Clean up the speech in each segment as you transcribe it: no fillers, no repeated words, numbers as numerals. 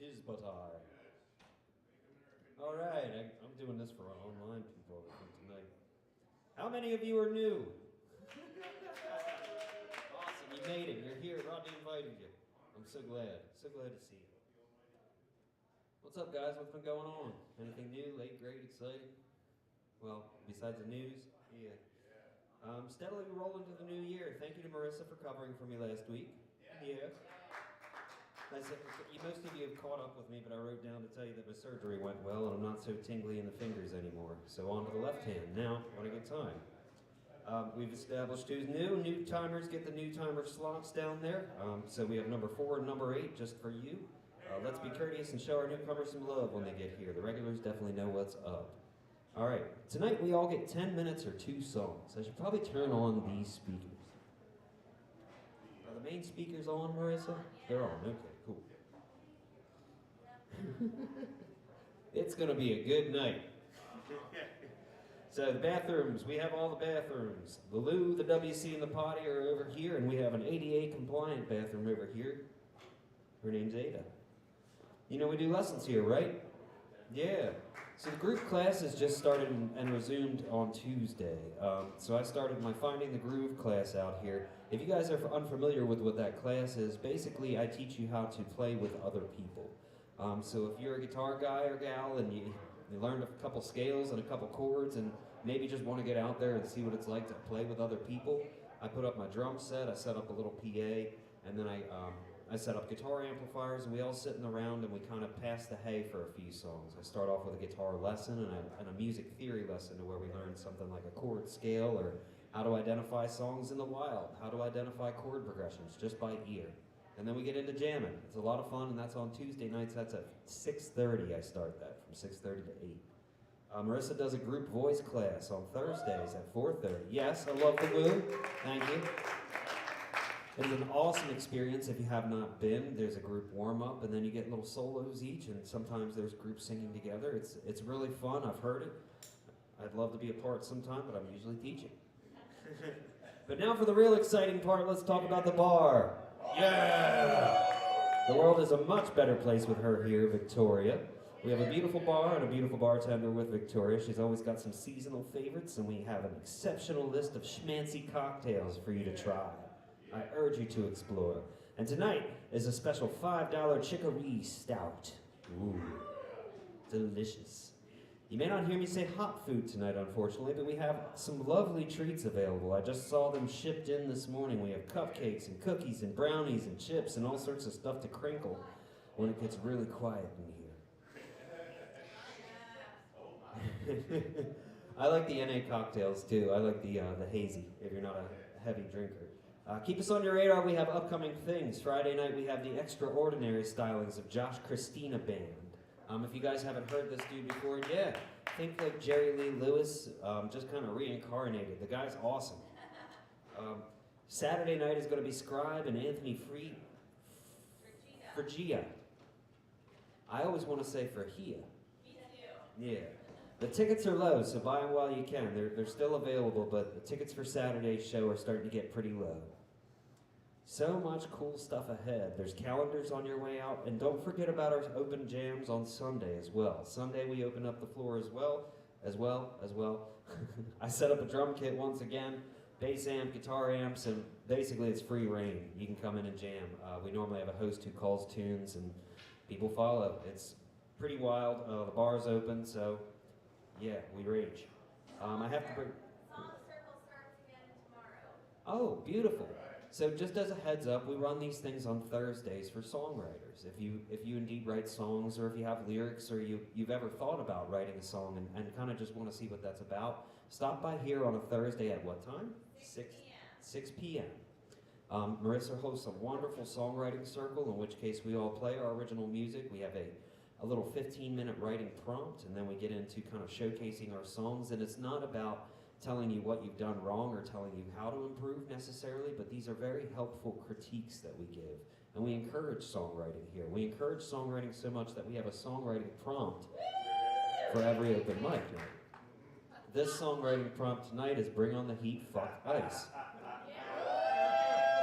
Tis but I. All right, I'm doing this for our online people tonight. How many of you are new? Awesome, you made it. You're here. Rodney invited you. I'm so glad. So glad to see you. What's up, guys? What's been going on? Anything new, late, great, exciting? Well, besides the news? Yeah. Steadily roll into the new year. Thank you to Marissa for covering for me last week. Yeah. Most of you have caught up with me, but I wrote down to tell you that my surgery went well and I'm not so tingly in the fingers anymore. So on to the left hand now when I get time. We've established who's new. New timers get the new timer slots down there. So we have number 4 and number 8 just for you. Let's be courteous and show our newcomers some love when they get here. The regulars definitely know what's up. All right, tonight we all get 10 minutes or 2 songs. I should probably turn on these speakers. Are the main speakers on, Marissa? They're on, okay. Cool. It's gonna be a good night. So the bathrooms, we have all the bathrooms. The loo, the WC, and the potty are over here, and we have an ADA compliant bathroom over here. Her name's Ada. You know we do lessons here, right? Yeah. So the group classes just started and resumed on Tuesday. So I started my Finding the Groove class out here. If you guys are unfamiliar with what that class is, basically I teach you how to play with other people. So if you're a guitar guy or gal and you learned a couple scales and a couple chords and maybe just want to get out there and see what it's like to play with other people, I put up my drum set, I set up a little PA, and then I set up guitar amplifiers, and we all sitting around and we kind of pass the hay for a few songs. I start off with a guitar lesson and a music theory lesson where we learn something like a chord scale or how to identify songs in the wild, how to identify chord progressions just by ear. And then we get into jamming. It's a lot of fun, and that's on Tuesday nights. That's at 6:30 I start that, from 6:30 to 8. Marissa does a group voice class on Thursdays at 4:30. Yes, I love the woo. Thank you. It is an awesome experience if you have not been. There's a group warm-up, and then you get little solos each, and sometimes there's groups singing together. It's really fun. I've heard it. I'd love to be a part sometime, but I'm usually teaching. But now for the real exciting part, let's talk about the bar. Yeah! The world is a much better place with her here, Victoria. We have a beautiful bar and a beautiful bartender with Victoria. She's always got some seasonal favorites, and we have an exceptional list of schmancy cocktails for you to try. I urge you to explore. And tonight is a special $5 chicory stout. Ooh, delicious. You may not hear me say hot food tonight, unfortunately, but we have some lovely treats available. I just saw them shipped in this morning. We have cupcakes and cookies and brownies and chips and all sorts of stuff to crinkle when it gets really quiet in here. I like the NA cocktails too. I like the hazy, if you're not a heavy drinker. Keep us on your radar. We have upcoming things. Friday night we have the Extraordinary stylings of Josh Christina Band. If you guys haven't heard this dude before, yeah, think like Jerry Lee Lewis, just kind of reincarnated. The guy's awesome. Saturday night is going to be Scribe and Anthony Frigia. I always want to say Frahia. Yeah. The tickets are low, so buy them while you can. They're still available, but the tickets for Saturday's show are starting to get pretty low. So much cool stuff ahead. There's calendars on your way out, and don't forget about our open jams on Sunday as well. Sunday we open up the floor as well. I set up a drum kit once again, bass amp, guitar amps, and basically it's free reign. You can come in and jam. We normally have a host who calls tunes, and people follow. It's pretty wild. The bar's open, so yeah, we rage. I have to bring... Song Circle starts again tomorrow. Oh, beautiful. So just as a heads up, we run these things on Thursdays for songwriters. If you indeed write songs, or if you have lyrics, or you've ever thought about writing a song and kind of just want to see what that's about, stop by here on a Thursday at what time? 6 p.m. Marissa hosts a wonderful songwriting circle, in which case we all play our original music. We have a little 15-minute writing prompt, and then we get into kind of showcasing our songs. And it's not about telling you what you've done wrong or telling you how to improve necessarily, but these are very helpful critiques that we give. And we encourage songwriting here. We encourage songwriting so much that we have a songwriting prompt for every open mic night. This songwriting prompt tonight is Bring on the Heat, Fuck Ice.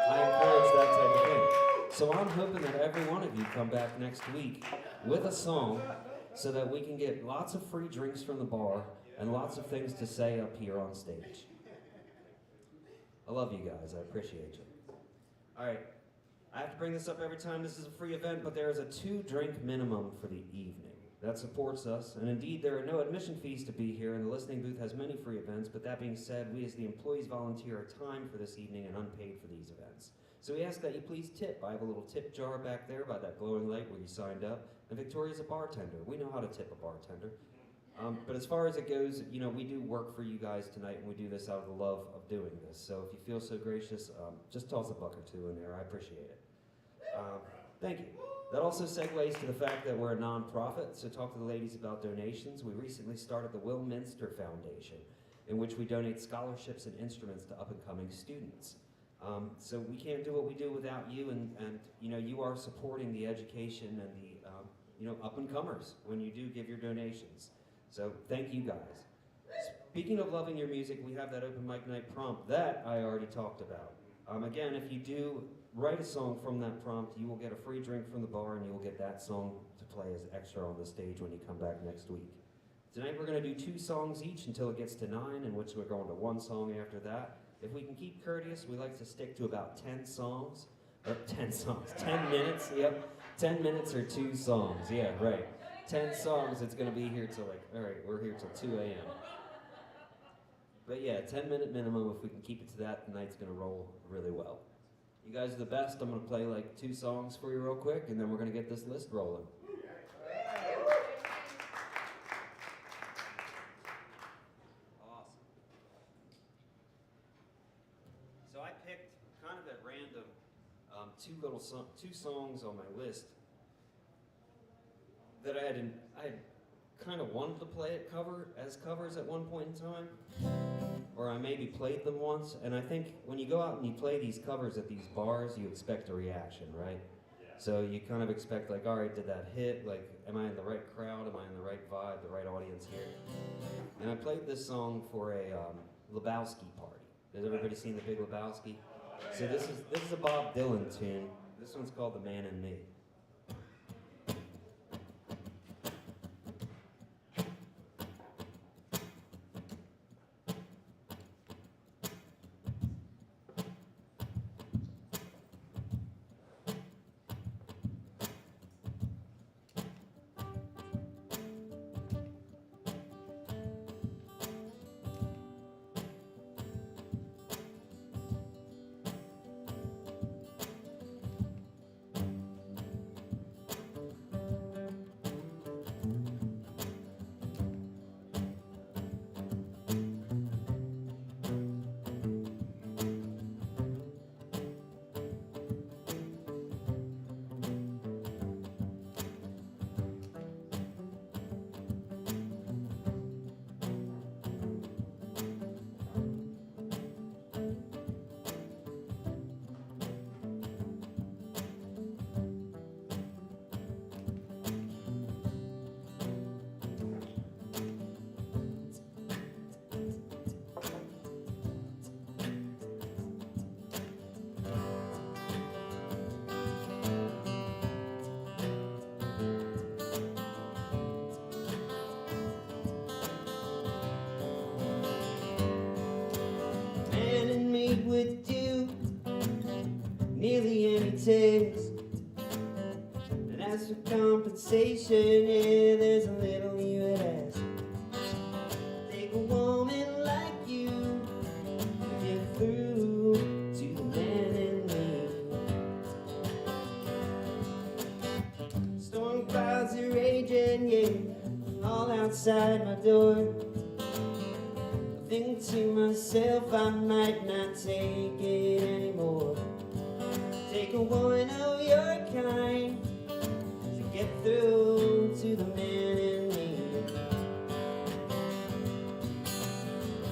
I encourage that type of thing. So I'm hoping that every one of you come back next week with a song so that we can get lots of free drinks from the bar and lots of things to say up here on stage. I love you guys. I appreciate you. All right. I have to bring this up every time this is a free event, but there is a 2-drink minimum for the evening. That supports us, and indeed there are no admission fees to be here, and the listening booth has many free events, but that being said, we as the employees volunteer our time for this evening and unpaid for these events. So we ask that you please tip. I have a little tip jar back there by that glowing light where you signed up, and Victoria's a bartender. We know how to tip a bartender. But as far as it goes, you know, we do work for you guys tonight, and we do this out of the love of doing this. So if you feel so gracious, just toss a buck or two in there. I appreciate it. Thank you. That also segues to the fact that we're a non-profit, so talk to the ladies about donations. We recently started the Will Minster Foundation, in which we donate scholarships and instruments to up-and-coming students. So we can't do what we do without you, and you know, you are supporting the education and the you know, up-and-comers when you do give your donations. So thank you guys. Speaking of loving your music, we have that open mic night prompt that I already talked about. Again, if you do write a song from that prompt, you will get a free drink from the bar, and you will get that song to play as extra on the stage when you come back next week. Tonight we're going to do 2 songs each until it gets to 9, in which we're going to 1 song after that. If we can keep courteous, we like to stick to about 10 songs. Or 10 songs, 10 minutes, yep. 10 minutes or 2 songs, yeah, right. 10 songs, it's going to be here till like, all right, we're here till 2 a.m. But yeah, 10-minute minimum. If we can keep it to that, the night's going to roll really well. You guys are the best. I'm going to play like 2 songs for you real quick, and then we're going to get this list rolling. Awesome. So I picked kind of at random 2 songs on my list that I had kind of wanted to play as covers at one point in time, or I maybe played them once. And I think when you go out and you play these covers at these bars, you expect a reaction, right? Yeah. So you kind of expect, like, all right, did that hit? Like, am I in the right crowd? Am I in the right vibe, the right audience here? And I played this song for a Lebowski party. Has everybody seen The Big Lebowski? So this is a Bob Dylan tune. This one's called The Man in Me. Would do nearly any taste, and as for compensation, yeah, there's a little you would ask. Take a woman like you to get through to the man in me. Storm clouds are raging, yeah, all outside my door. Think to myself, I might not take it anymore. Take a woman of your kind to get through to the man in me.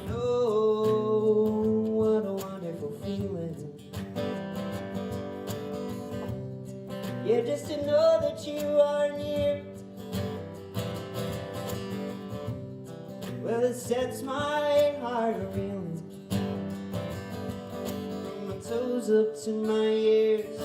Oh, what a wonderful feeling. Yeah, just to know that you are near. Well, it sets my heart a-reeling from my toes up to my ears.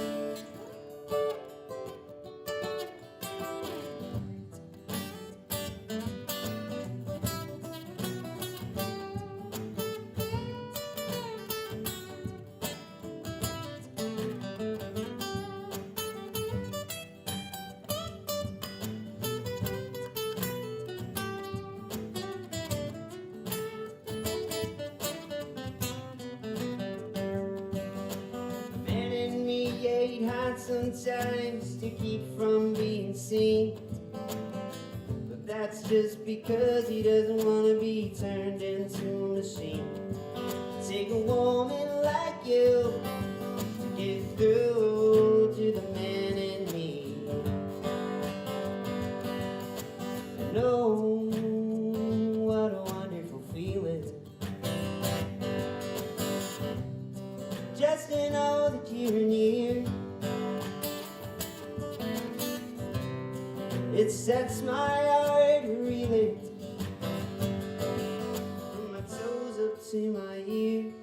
get hot sometimes to keep from being seen. But that's just because he doesn't want to be turned into a machine. Take a woman like you to get through to the man in me. I know what a wonderful feeling just to know that you're near. It sets my heart reeling from my toes up to my ears.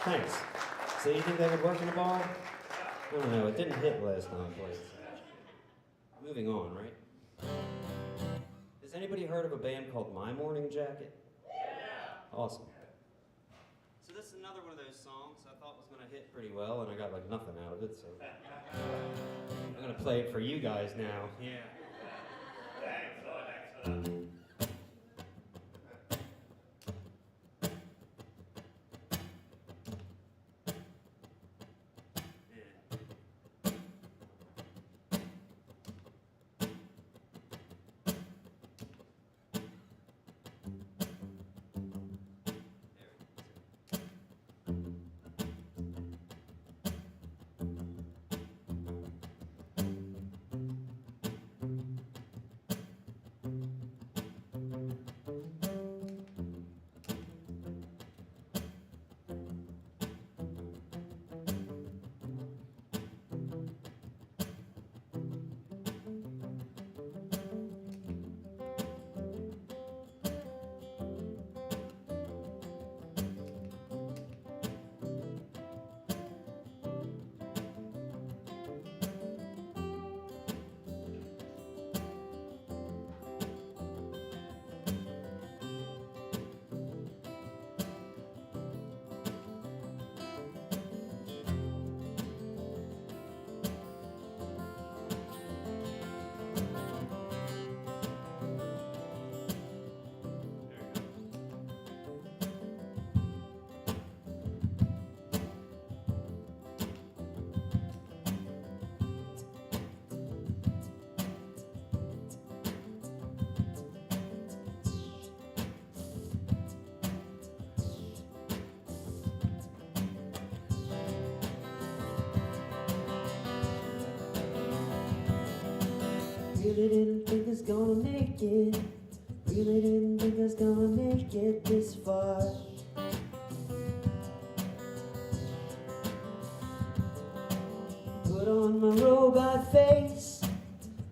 Thanks. So you think that would work in a bar? I don't know, it didn't hit last time I played. Moving on, right? Has anybody heard of a band called My Morning Jacket? Yeah! Awesome. So this is another one of those songs I thought was gonna hit pretty well, and I got like nothing out of it, so I'm gonna play it for you guys now. Yeah. Thanks. Really didn't think I was gonna make it. Really didn't think I was gonna make it this far. Put on my robot face,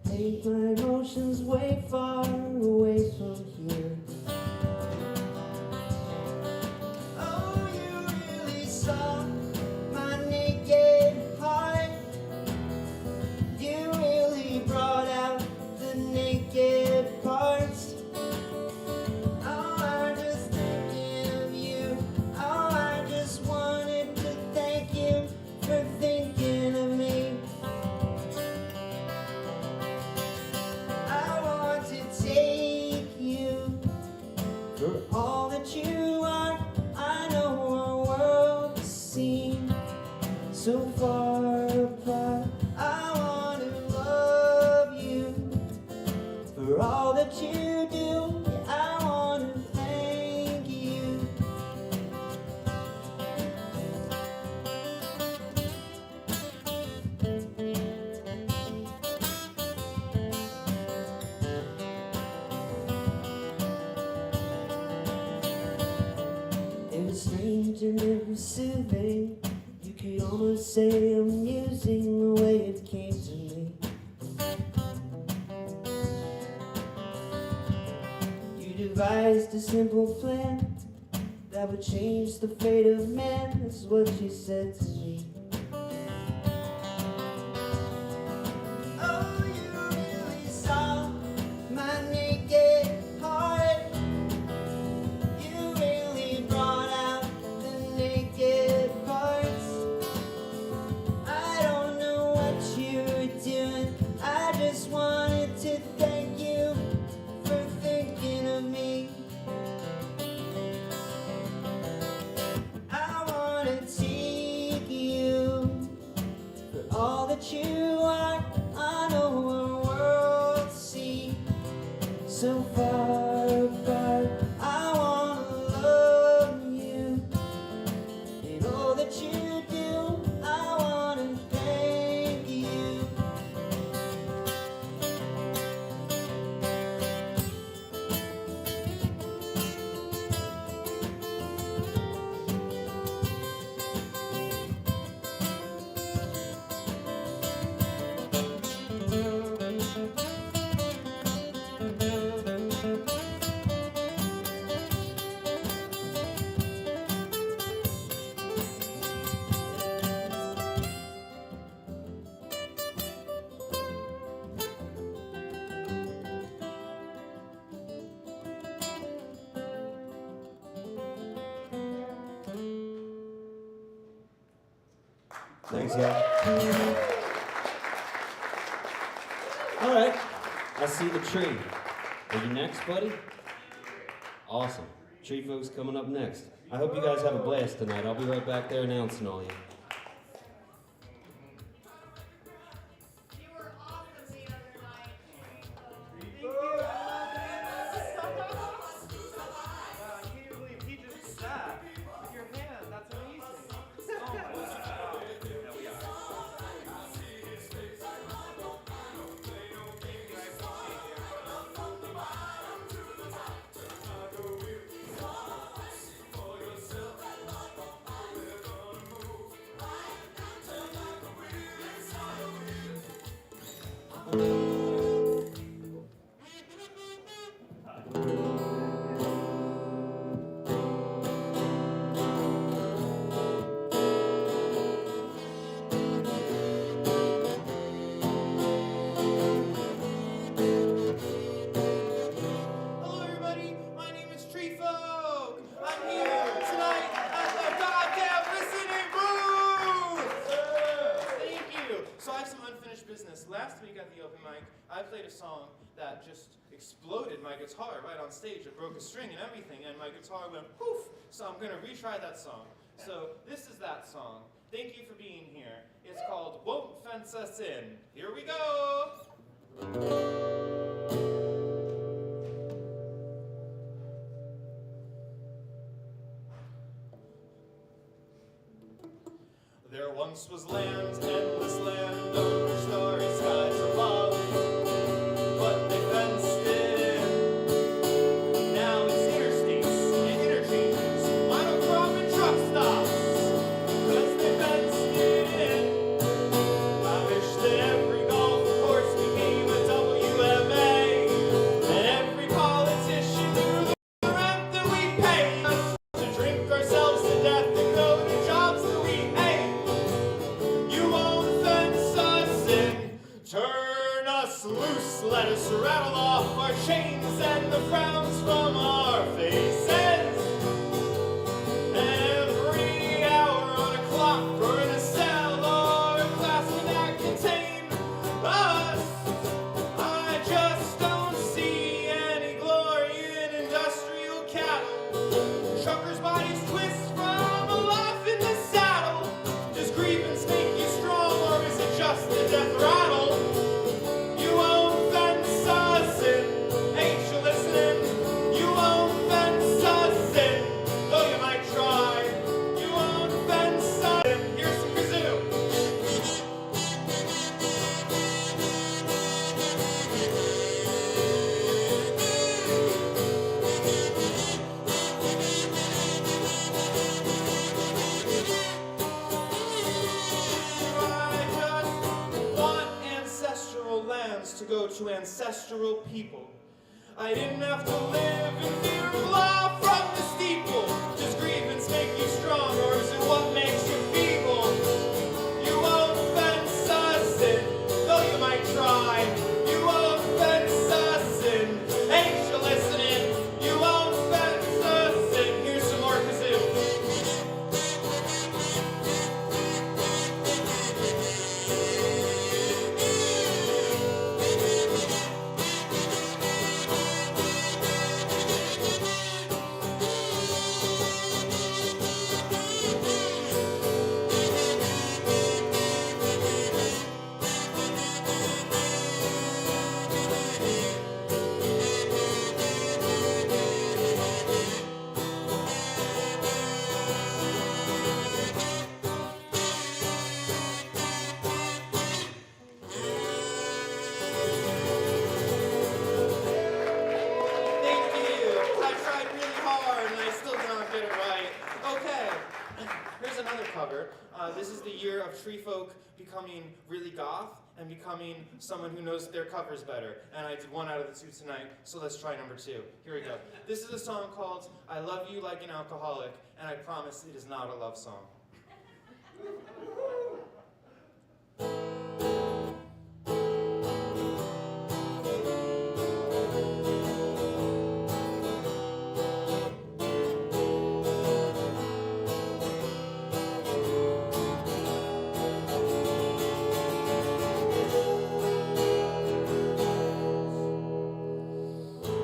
take my emotions way far away from here. Oh, you really saw my naked heart. You really brought out the naked parts. Oh, I'm just thinking of you. Oh, I just wanted to thank you for thinking of me. I want to take you for all that you are. I know our world seems so far apart. I want to love you for all that you do. Yeah, I want to thank you. It was strange and it was soothing. You could almost say amusing the way it came to me. You devised a simple plan that would change the fate of man. That's what you said to me. Oh, you really saw my naked heart. You really brought out the naked parts. I don't know what you were doing. I just wanted to thank that you are. I know our worlds seem so far apart. I wanna love you and all that you do. I wanna thank you. Thanks, y'all. All right, I see the tree. Are you next, buddy? Awesome. Tree folks coming up next. I hope you guys have a blast tonight. I'll be right back there announcing all you. You were awesome the other night. I can't believe he just did that. With your hand, that's amazing. Oh my God. Yeah, we are. Hello, everybody. My name is Tree Folk. I'm here tonight at the goddamn listening booth. Thank you. So I have some unfinished business. Last week at the open mic, I played a song that just exploded my guitar right on stage. It broke a string and everything, and my guitar went poof. So I'm gonna retry that song. So this is that song. Thank you for being here. It's called Won't Fence Us In. Here we go. There once was land, endless land, over starry skies above, but they fenced it in. Now it's interstates and interchanges, monocrop and truck stops, 'cause they fenced it in. I wish that every golf course became a WMA, and every politician knew the rent that we pay to drink ourselves to death and go to jobs that we hate. You won't fence us in, turn us loose, let us rattle off our chains and the frowns from our faces. Every hour on a clock or in a cell or a class that contain us. I just don't see any glory in industrial cattle. Truckers' bodies twist from a life in the saddle. Does grievance make you strong, or is it just a death rattle? You won't fence us in, ain't you listening? You won't fence us in, though you might try. You won't fence us in. Here's some kazoo. I just want ancestral lands to go to ancestral people. I didn't have to live in fear of law from the steeple. Does grievance make you strong, or is it what makes you feeble? You won't fence us in, though you might try. You won't fence us in, ain't you listening? You won't fence us in. Here's some more kazoo. This is the year of tree folk becoming really goth and becoming someone who knows their covers better. And I did one out of the two tonight, so let's try number 2. Here we go. This is a song called I Love You Like an Alcoholic, and I promise it is not a love song.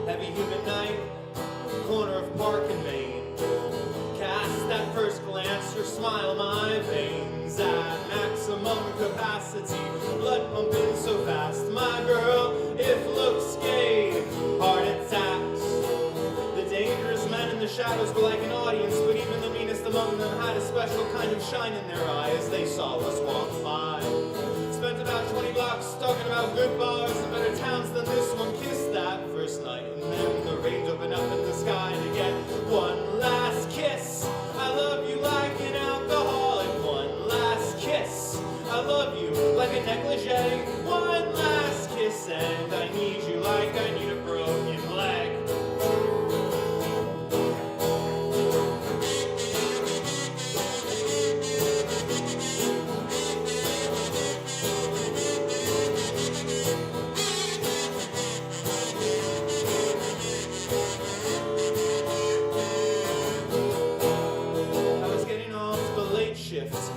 Heavy humid night, corner of Park and Main. Cast that first glance, your smile, my veins at maximum capacity. Blood pumping so fast, my girl, if looks gave heart attacks. The dangerous men in the shadows were like an audience, but even the meanest among them had a special kind of shine in their eye as they saw us walk by. Spent about 20 blocks talking about good bars and better towns than this one. Kissed that first night, and then the range opened up in the sky to get one last kiss. I love you like an alcoholic. One last kiss. I love you like a negligee. One last kiss, and I need you like I need a broken leg.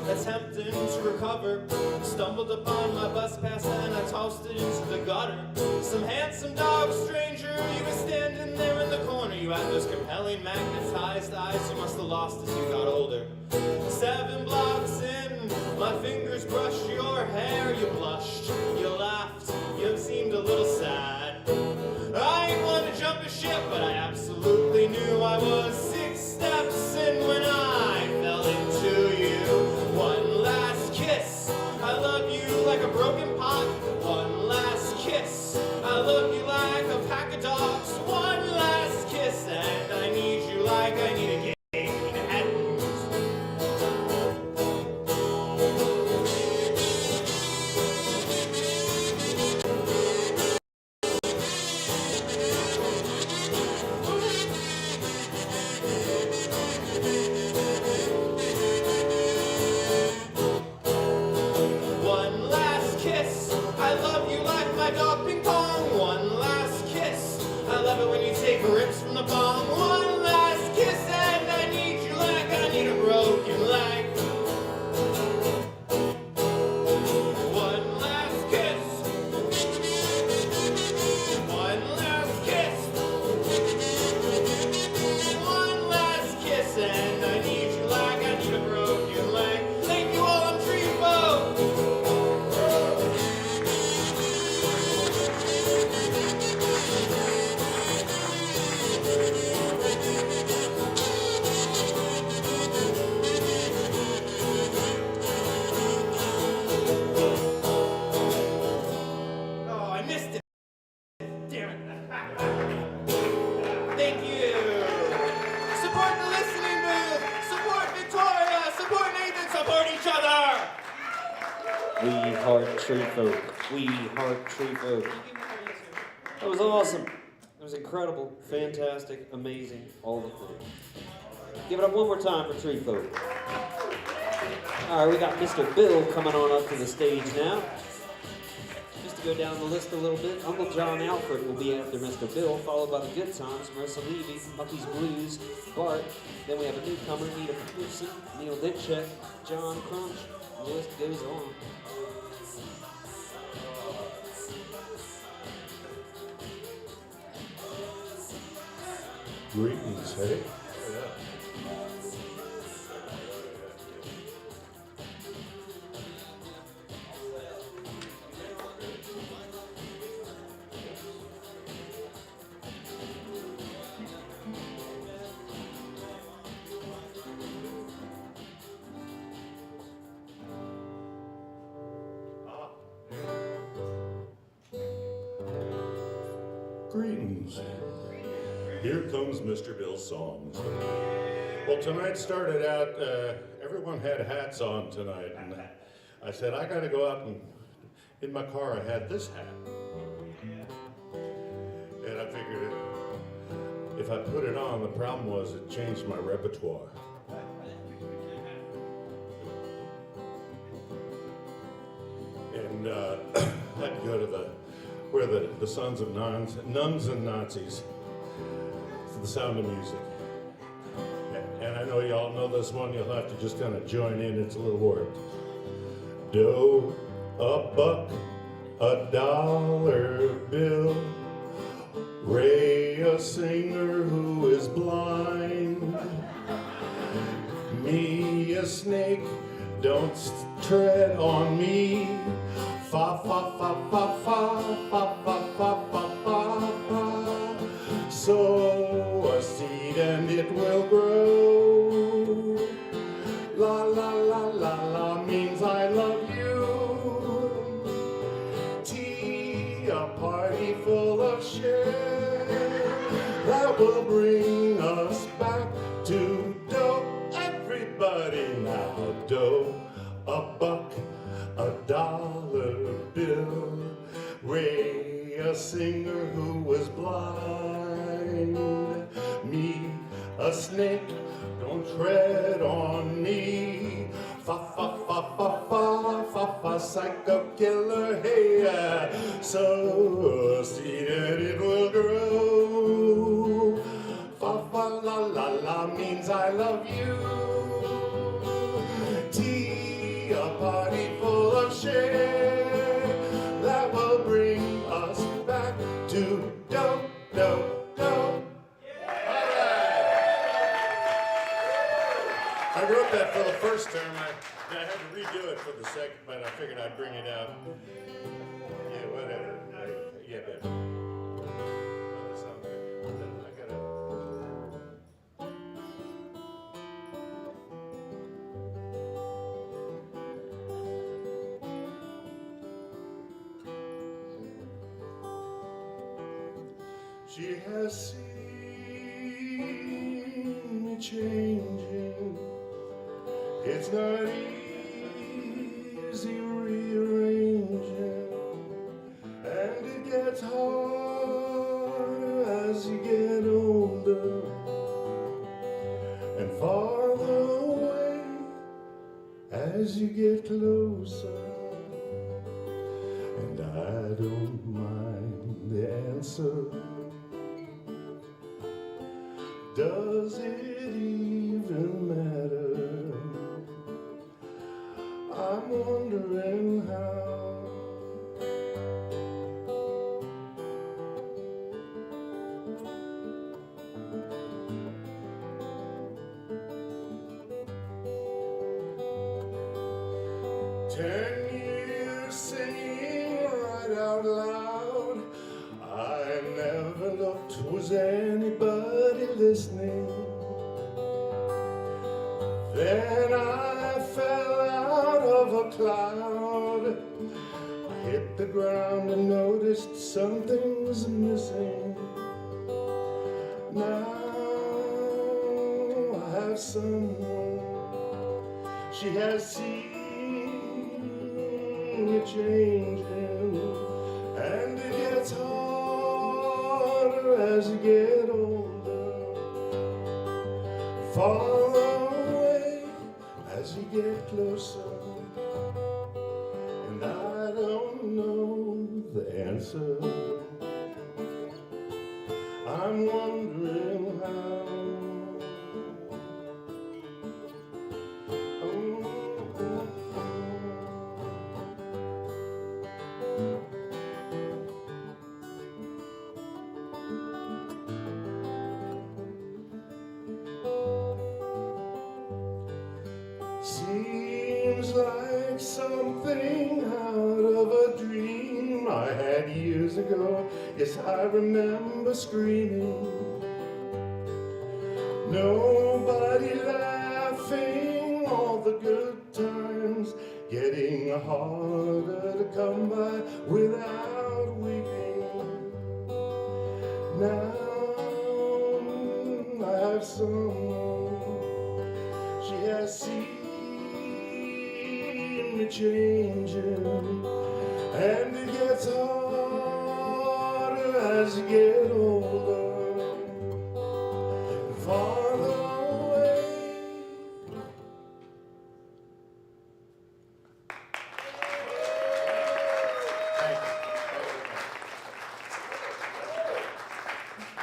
Attempting to recover, stumbled upon my bus pass and I tossed it into the gutter. Some handsome dog stranger, you were standing there in the corner. You had those compelling magnetized eyes you must have lost as you got older. 7 blocks in, my fingers brushed your hair. You blushed, you laughed, you seemed a little sad. I ain't one to jump a ship, but I absolutely knew I was 6 steps in when I fell into you. One last kiss, I love you like a broken pot. One last kiss, I love you like a pack of dogs. One last kiss, and I need you like I need a game in head. Rips from the bong. One last kiss, and I need you like I need a broken leg. One last kiss. One last kiss. One last kiss, and I need you like I need a broken leg. Thank you all, I'm tree folk. Thank you. Support the listening booth. Support Victoria. Support Nathan. Support each other. We heart tree folk. We heart tree folk. That was awesome. It was incredible, fantastic, amazing, all the things. Give it up one more time for tree folk. All right, we got Mr. Bill coming on up to the stage now. Just to go down the list a little bit, Uncle John Alfred will be after Mr. Bill, followed by the Good Times, Marissa Levy, Mucky's Blues, Bart. Then we have a newcomer, Nita McCormick, Neil Ditchek, John Crunch. The list goes on. Greetings, hey? Greetings. Here comes Mr. Bill's songs. Well, tonight started out, everyone everyone had hats on tonight, and I said, I gotta go out and, in my car I had this hat. And I figured if I put it on, the problem was it changed my repertoire. And I'd go to where the sons of nuns and Nazis, to the Sound of Music. And I know y'all know this one, you'll have to just kind of join in, it's a little warped. Dough, a buck, a dollar bill, Ray, a singer who is blind, me, a snake, don't tread on me, fa fa fa fa fa fa fa fa fa fa fa. Sow a seed and it will grow. La la la la la means I love you. Tea, a party full of share that will bring us back to dough. Everybody now, dough, a buck, a dollar bill, Ray, a singer who was blind, me, a snake, don't tread on me, fa fa fa fa fa fa fa, psycho killer, hey, sow a seed and it will grow, fa fa la la la means I love you. Tea, a party full of share that will bring us back to dough, dough, dough. I wrote that for the first term. I had to redo it for the second, but I figured I'd bring it out. Yeah, whatever. Yeah, baby. Oh, that sounds good. I gotta. She has seen me changing. It's not easy rearranging, and it gets harder as you get older and farther away as you get closer. And I don't mind the answer. Does it even matter? I'm wondering how. 10 years singing right out loud. I never looked, was anybody listening? Then I fell out of a cloud. I hit the ground and noticed something was missing. Now I have someone. She has seen you changing, and it gets harder as you get older, far away as you get closer, and I don't know the answer. I'm wondering how. Seems like something out of a dream I had years ago. Yes, I remember screaming. Nobody laughing, all the good times getting harder to come by without weeping. Now I have someone. She has seen me changing, and it gets harder as you get older, farther away.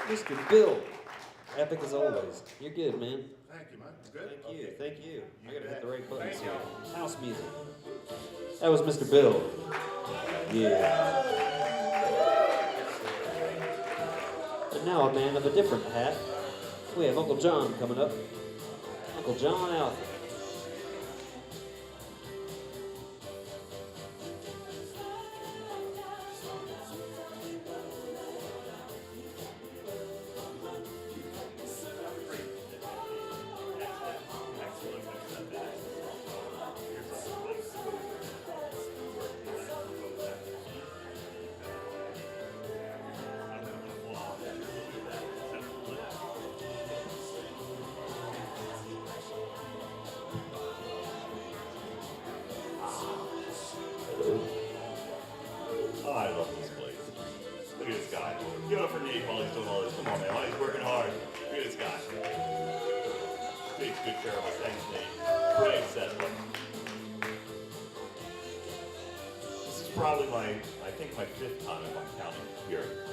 Mr. Bill, epic as always. You're good, man. Thank you, man. Good. Thank you, Okay. thank you. I gotta hit the right buttons Thank here. you. House music. That was Mr. Bill. Yeah. And now a man of a different hat. We have Uncle John coming up. Uncle John Alfred. Oh, I love this place. Look at this guy. Give it up for Nate while he's doing all this. Come on, man. While he's working hard. Look at this guy. Takes good care of us. Thanks, Nate. Great set. This is probably I think my 5th time if I'm counting here.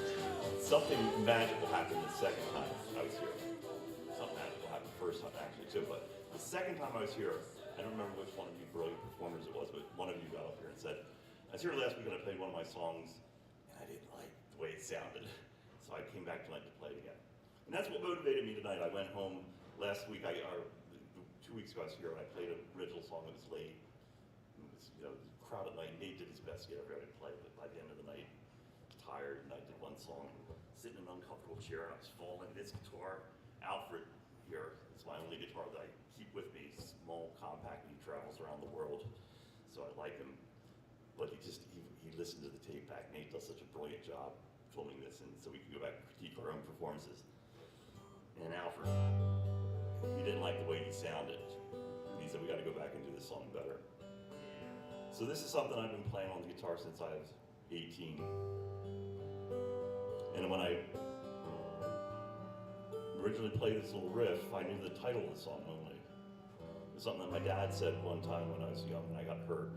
Something magical happened the second time I was here. Something magical happened the first time actually too, but the second time I was here, I don't remember which one of you brilliant performers it was, but one of you got up here and said, I was here last week and I played one of my songs and I didn't like the way it sounded. So I came back tonight to play it again. And that's what motivated me tonight. I went home last week, 2 weeks ago I was here and I played an original song that was late. It was, crowd at night. Nate did his best to get everybody to play, but by the end of the night, I was tired and I did one song, sitting in an uncomfortable chair and I was falling. This guitar, Alfred here, is my only guitar that I keep with me. Small, compact, and he travels around the world. So I like him. But he listened to the tape back. Nate does such a brilliant job filming this, and so we can go back and critique our own performances. And Alfred, he didn't like the way he sounded. And he said, we gotta go back and do this song better. So this is something I've been playing on the guitar since I was 18. And when I originally played this little riff, I knew the title of the song only. It was something that my dad said one time when I was young and I got hurt.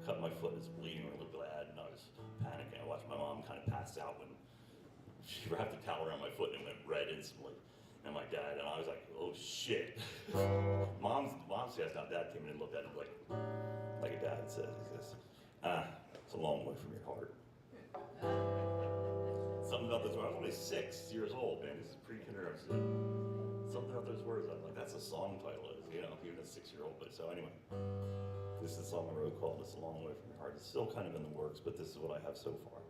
Cut my foot, it was bleeding really bad, and I was panicking. I watched my mom kind of pass out when she wrapped a towel around my foot and it went red instantly. And my dad, and I was like, oh shit. Mom says, now Dad came in and looked at it like a dad says. He says, it's a long way from your heart. Something about those words, I was only 6 years old, man. This is pre-kindergarten. Something about those words, I'm like, that's a song title, even a 6-year-old. But so anyway. This is a song I wrote called It's a Long Way From Your Heart. It's still kind of in the works, but this is what I have so far.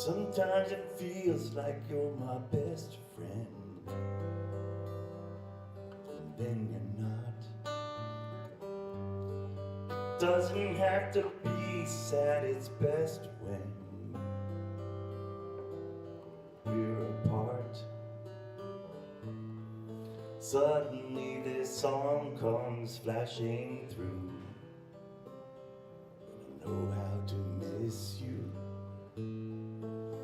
Sometimes it feels like you're my best friend, and then you're not. Doesn't have to be sad, it's best when we're apart. Suddenly this song comes flashing through, and I know how to miss you.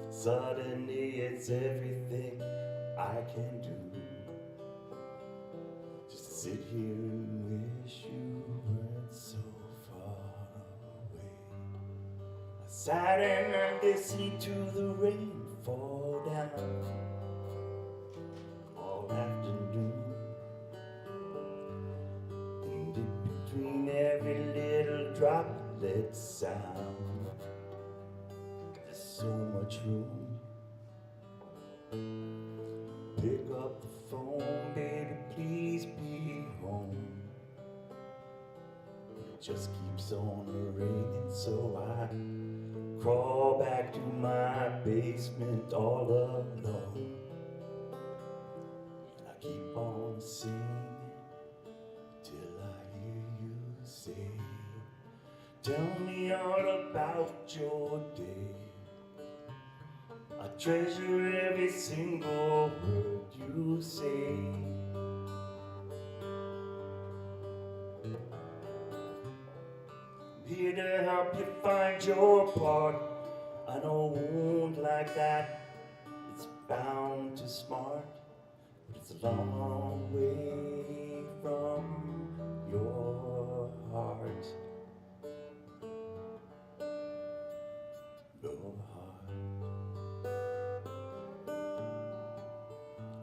Suddenly it's everything I can do, just to sit here and wish you weren't so far away. I sat and I listened to the rain fall down all afternoon, and in between every little droplet sound, so much room. Pick up the phone, baby, please be home. It just keeps on ringing, so I crawl back to my basement all alone. Tell me all about your day. I treasure every single word you say. I'm here to help you find your part. I know a wound like that, it's bound to smart, but it's a long way from your heart. Your heart.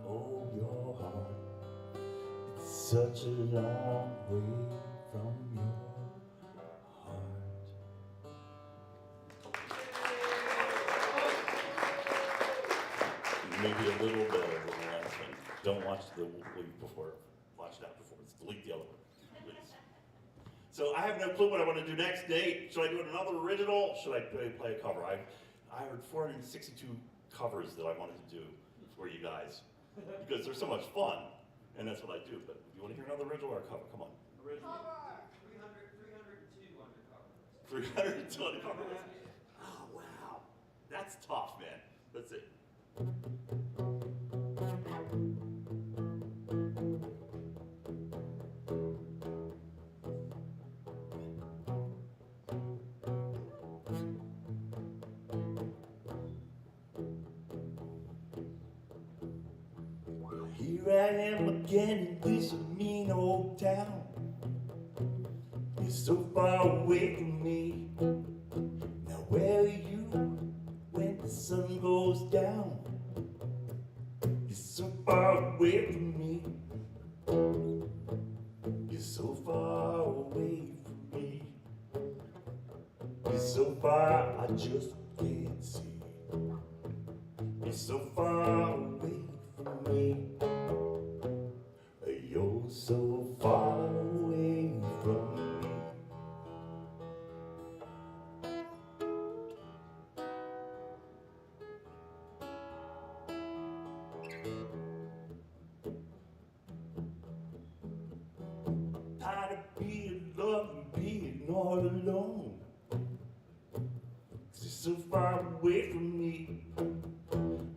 Oh, your heart. It's such a long way from your heart. Maybe a little better than the last one. Don't watch the week before. Watch that before. Delete the other one, please. So I have no clue what I want to do next. Nate, should I do another original? Should I play a cover? I heard 462 covers that I wanted to do for you guys because they're so much fun, and that's what I do. But you want to hear another original or a cover? Come on. Original. 302 undercover. 302 on the cover. Oh wow, that's tough, man. That's it. Here I am again in this mean old town. You're so far away from me. Now where are you when the sun goes down? You're so far away from me. You're so far away from me. You're so far I just can't see. You're so far away from me. You're so far away from me. Tired of being loved and being all alone. 'Cause you're so far away from me.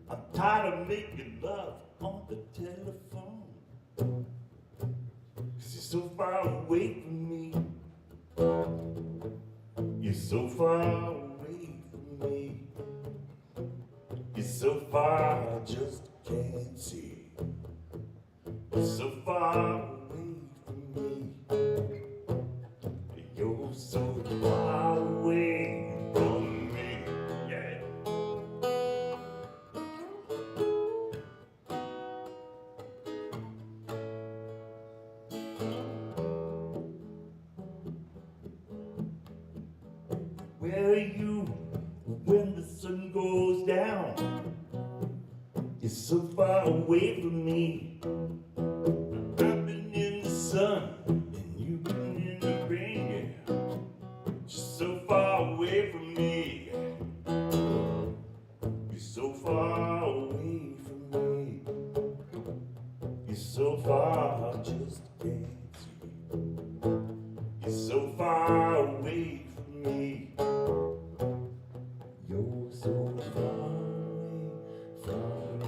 I'm tired of making love on the telephone. 'Cause you're so far away from me. You're so far away from me. You're so far I just can't see. You're so far away from me. You're so far away from me. Yeah. Where are you when the sun goes down? You're so far away from me. I've been in the sun and you've been in the rain, yeah. Just so far away from me. You're so far away from me. You're so far I just can't see. You're so far away from me. You're so far away from me.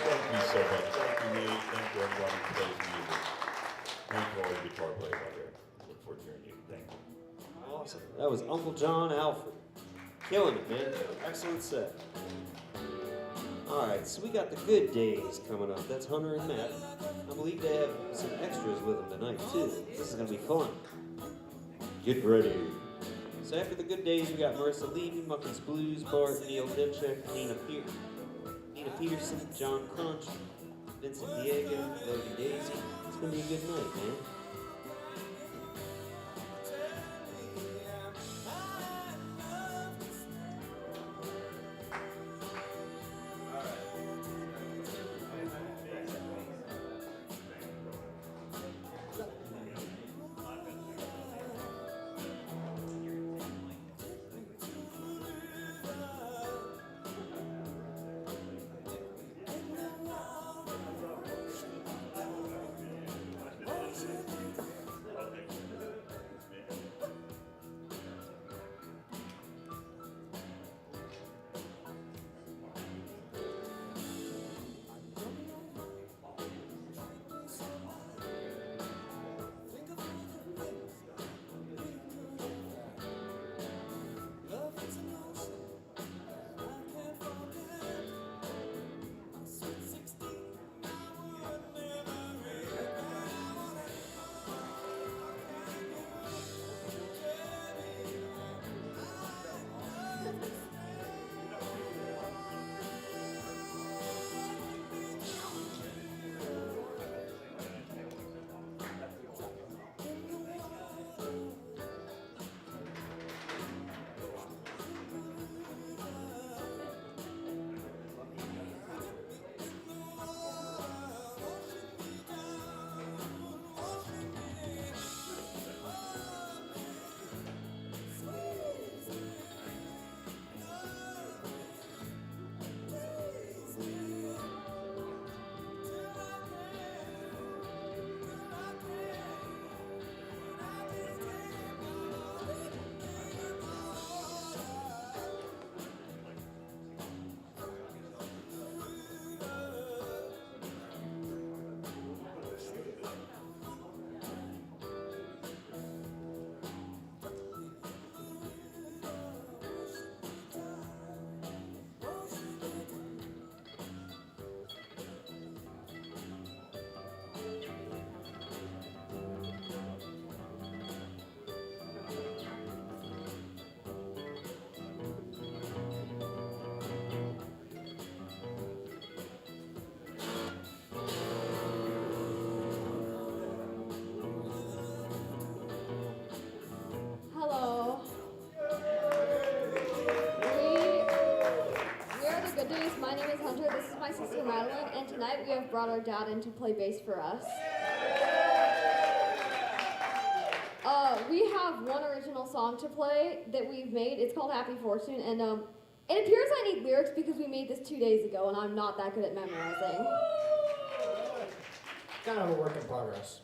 Thank you so much. Thank you, Nate. Thank you, everybody who plays music. Thank you, all the guitar players out there. Look forward to hearing you. Thank you. Awesome. That was Uncle John Alfred. Killing it, man. Excellent set. Alright, so we got the Good Days coming up. That's Hunter and Matt. I believe they have some extras with them tonight, too. This is going to be fun. Get ready. So after the Good Days, we got Marissa Levy, Muckins Blues, Bart, Neil Dipchek, Nina Peterson, John Crunch, Vincent Diego, Logan Daisy. It's going to be a good night, man. sister Madeline, and tonight we have brought our dad in to play bass for us. We have one original song to play that we've made. It's called Happy Fortune, and it appears I need lyrics because we made this 2 days ago, and I'm not that good at memorizing. Kind of a work in progress.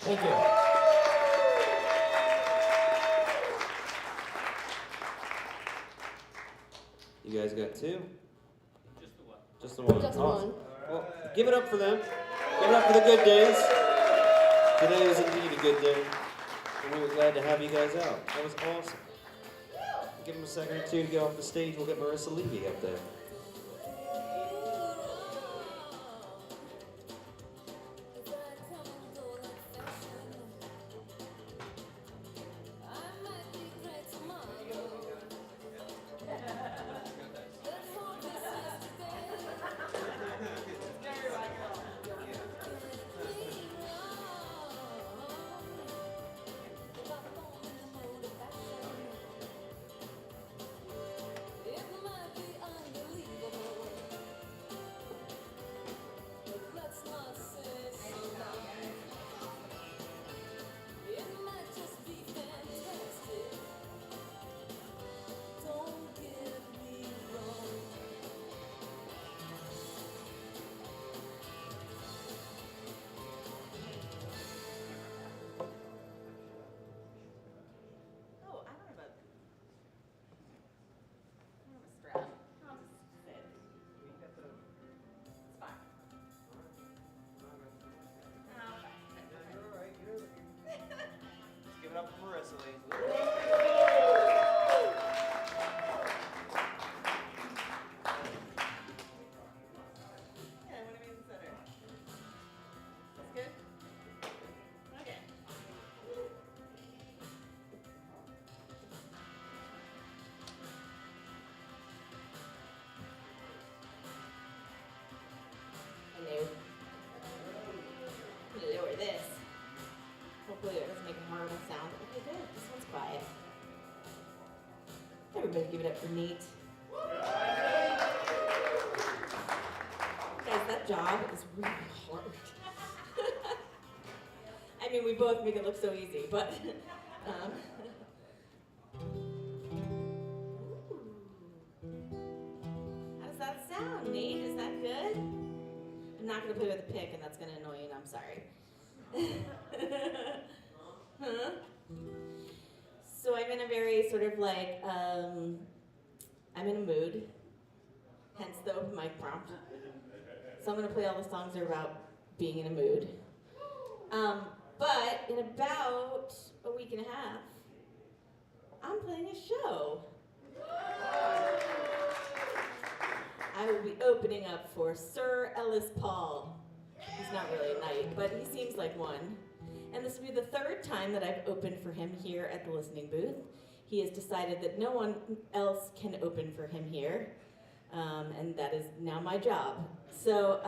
Thank you. You guys got two? Just the one. Just Awesome. one. Well, give it up for them. Give it up for the good days. Today was indeed a good day, and we were glad to have you guys out. That was awesome. Give them a second or two to get off the stage. We'll get Marissa Levy up there. Everybody give it up for Nate. Guys, that job is really hard. I mean, we both make it look so easy, but how does that sound, Nate? Is that good? I'm not gonna play with a pick, and that's gonna annoy you, and I'm sorry. Huh? So I'm in a very sort of like, I'm in a mood, hence the open mic prompt. So I'm gonna play all the songs that are about being in a mood. But in about a week and a half, I'm playing a show. I will be opening up for Sir Ellis Paul. He's not really a knight, but he seems like one. And this will be the third time that I've opened for him here at the listening booth. He has decided that no one else can open for him here, and that is now my job. So,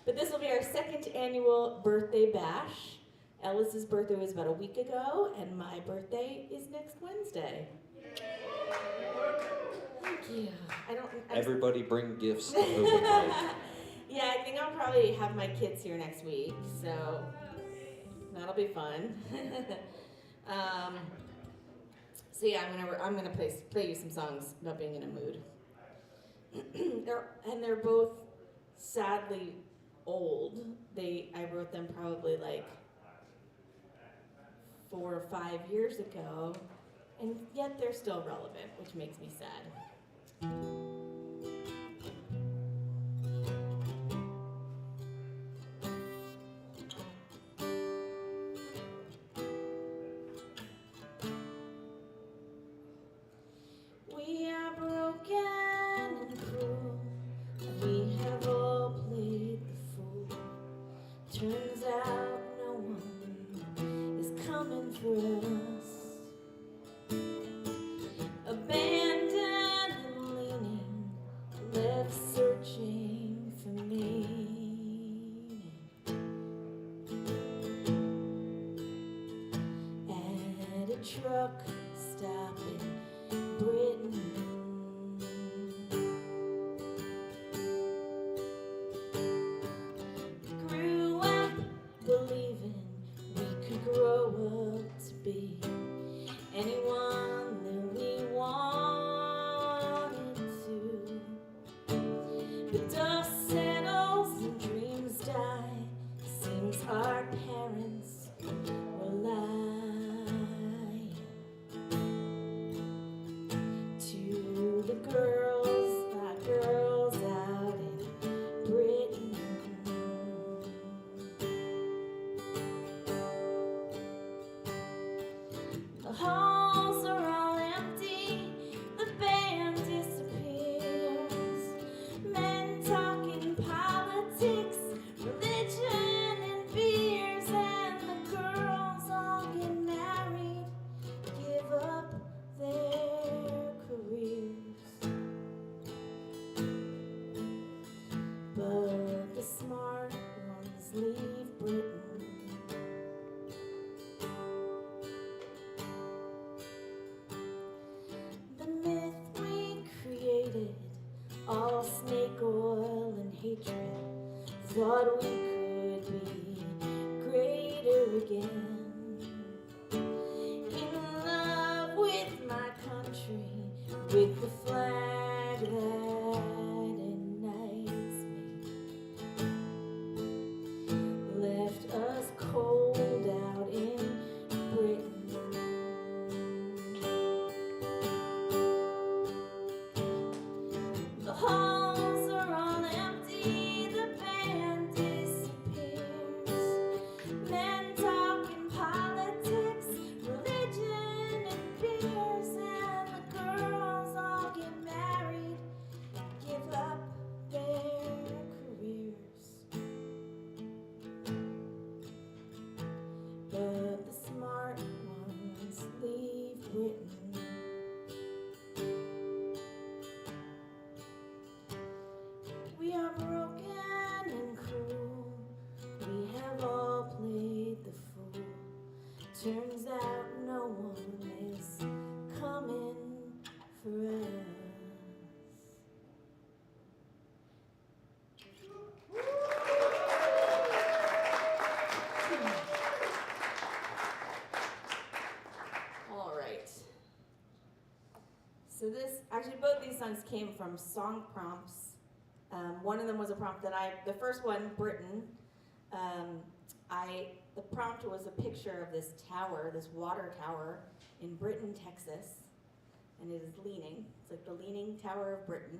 but this will be our second annual birthday bash. Ellis's birthday was about a week ago, and my birthday is next Wednesday. Thank you. Everybody bring gifts to open mic. Yeah, I think I'll probably have my kids here next week, so that'll be fun. So yeah, I'm gonna play you some songs about being in a mood. They're both sadly old. I wrote them probably like 4 or 5 years ago, and yet they're still relevant, which makes me sad. We are broken and cruel, we have all played the fool. Turns out no one is coming for us. Abandoned and leaning, left searching for meaning. At a truck stop in Britain, grew up believing we could grow up to be anyone that we wanted to. But dust settles and dreams die. Seems our parents were lying to the girls out in Britain. The halls are all empty, the band disappears. Men talking politics, religion and beers, and the girls all get married, give up their careers. But the smart ones leave Britain. The myth we created, all snake oil and hatred, thought we could be greater again. In love with my country, with the flag that ignites me, left us cold out in Britain. The halls are all empty, the band disappears. Men talking politics, religion and beers, and the girls all get married, give up their careers. But the smart ones leave Britain. We are broken and cruel, we have all played the fool. Turns out no one is coming for us. these songs came from song prompts. One of them was a prompt that the first one, Britain, the prompt was a picture of this tower, this water tower in Britain, Texas, and it is leaning. It's like the Leaning Tower of Britain.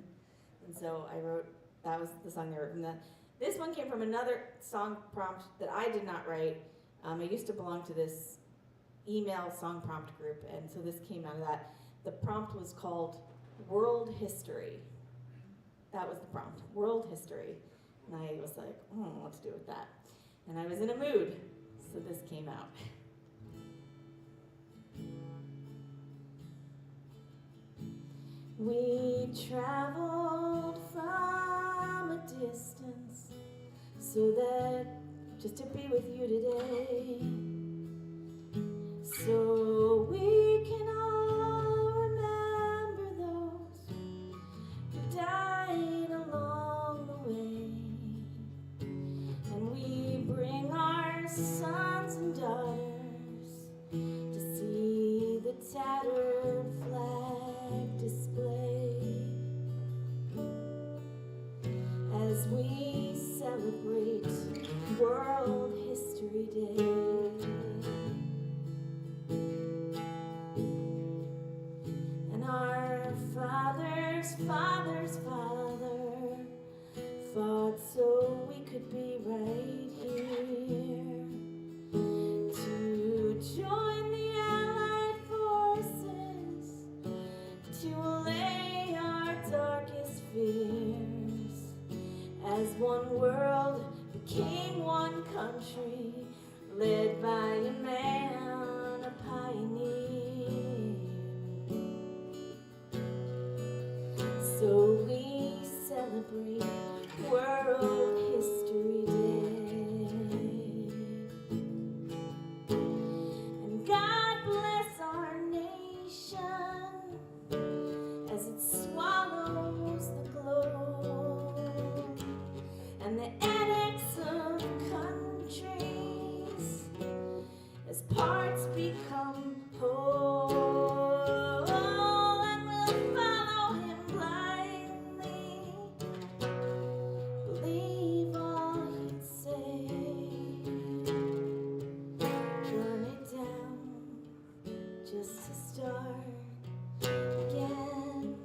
And so I wrote, that was the song I wrote from that. This one came from another song prompt that I did not write. I used to belong to this email song prompt group, and so this came out of that. The prompt was called World History. That was the prompt, World History. And I was like, I don't know what to do with that. And I was in a mood, so this came out. We traveled from a distance so that just to be with you today, so we can all remember those who died along the way, and we bring our sons and daughters to see the tattered flag display as we celebrate World History Day. And our father's father's father fought so we could be right here to join the Allied forces to allay our darkest fears as one world became one country, led by a man, a pioneer. So we celebrate World History Day. And God bless our nation as it swallows the globe and the annex of countries as parts become whole, and we'll follow him blindly, believe all he'd say, journey down just to start again.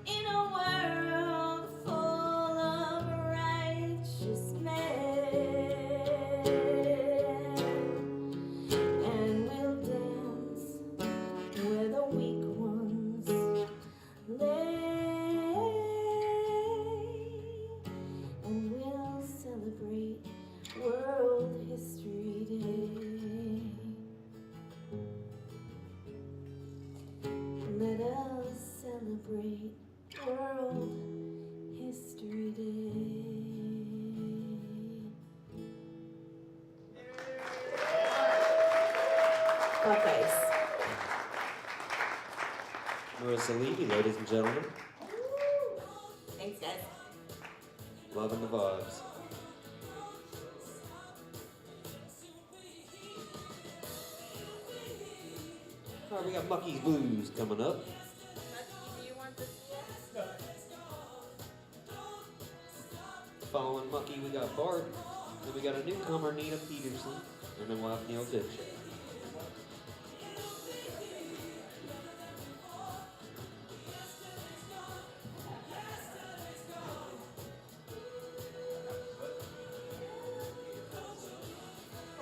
In a world full of righteous men, and we'll dance where the weak ones lay, and we'll celebrate World History Day. Let us celebrate World History Day. Buckeyes. Marissa Levy, ladies and gentlemen. Thanks, guys. Loving the vibes. All right, we got Mucky's Blues coming up. Do you want this? Following Mucky, we got Bart. Then we got a newcomer, Nita Peterson. And then we'll have Neil Ditch.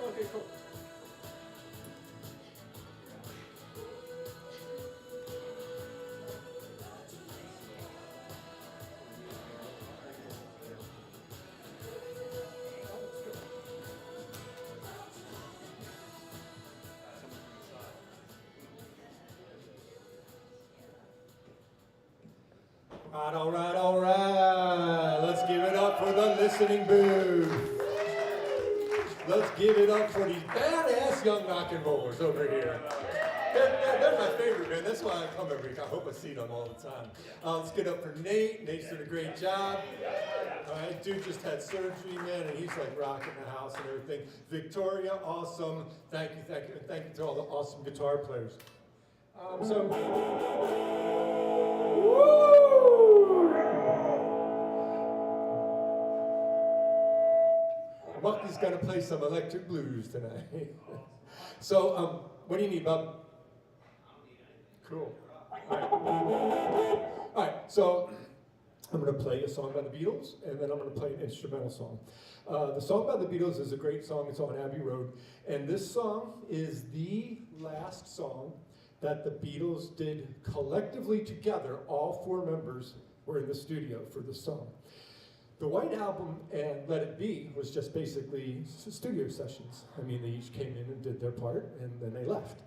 Okay, cool. All right, all right. Let's give it up for the listening booth. Let's give it up for these badass young rock and rollers over here. They're my favorite, man. That's why I come every week. I hope I see them all the time. Let's get up for Nate. Nate's doing a great job. All right, dude just had surgery, man, and he's like rocking the house and everything. Victoria, awesome. Thank you, thank you. And thank you to all the awesome guitar players. Mucky's gonna play some electric blues tonight. So, what do you need, bub? Cool. All right, so I'm gonna play a song by the Beatles, and then I'm gonna play an instrumental song. The song by the Beatles is a great song. It's on Abbey Road, and this song is the last song that the Beatles did collectively together. All 4 members were in the studio for this song. The White Album and Let It Be was just basically studio sessions. I mean, they each came in and did their part, and then they left.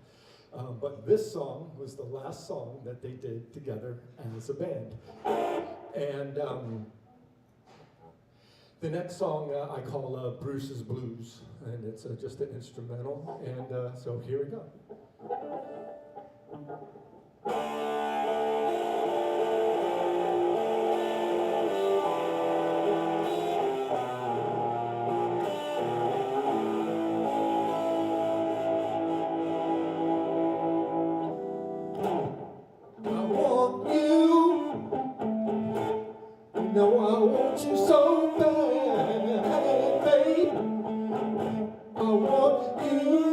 But this song was the last song that they did together as a band. And the next song I call Bruce's Blues, and it's just an instrumental. And so here we go. No, I want you so bad, babe. I want you.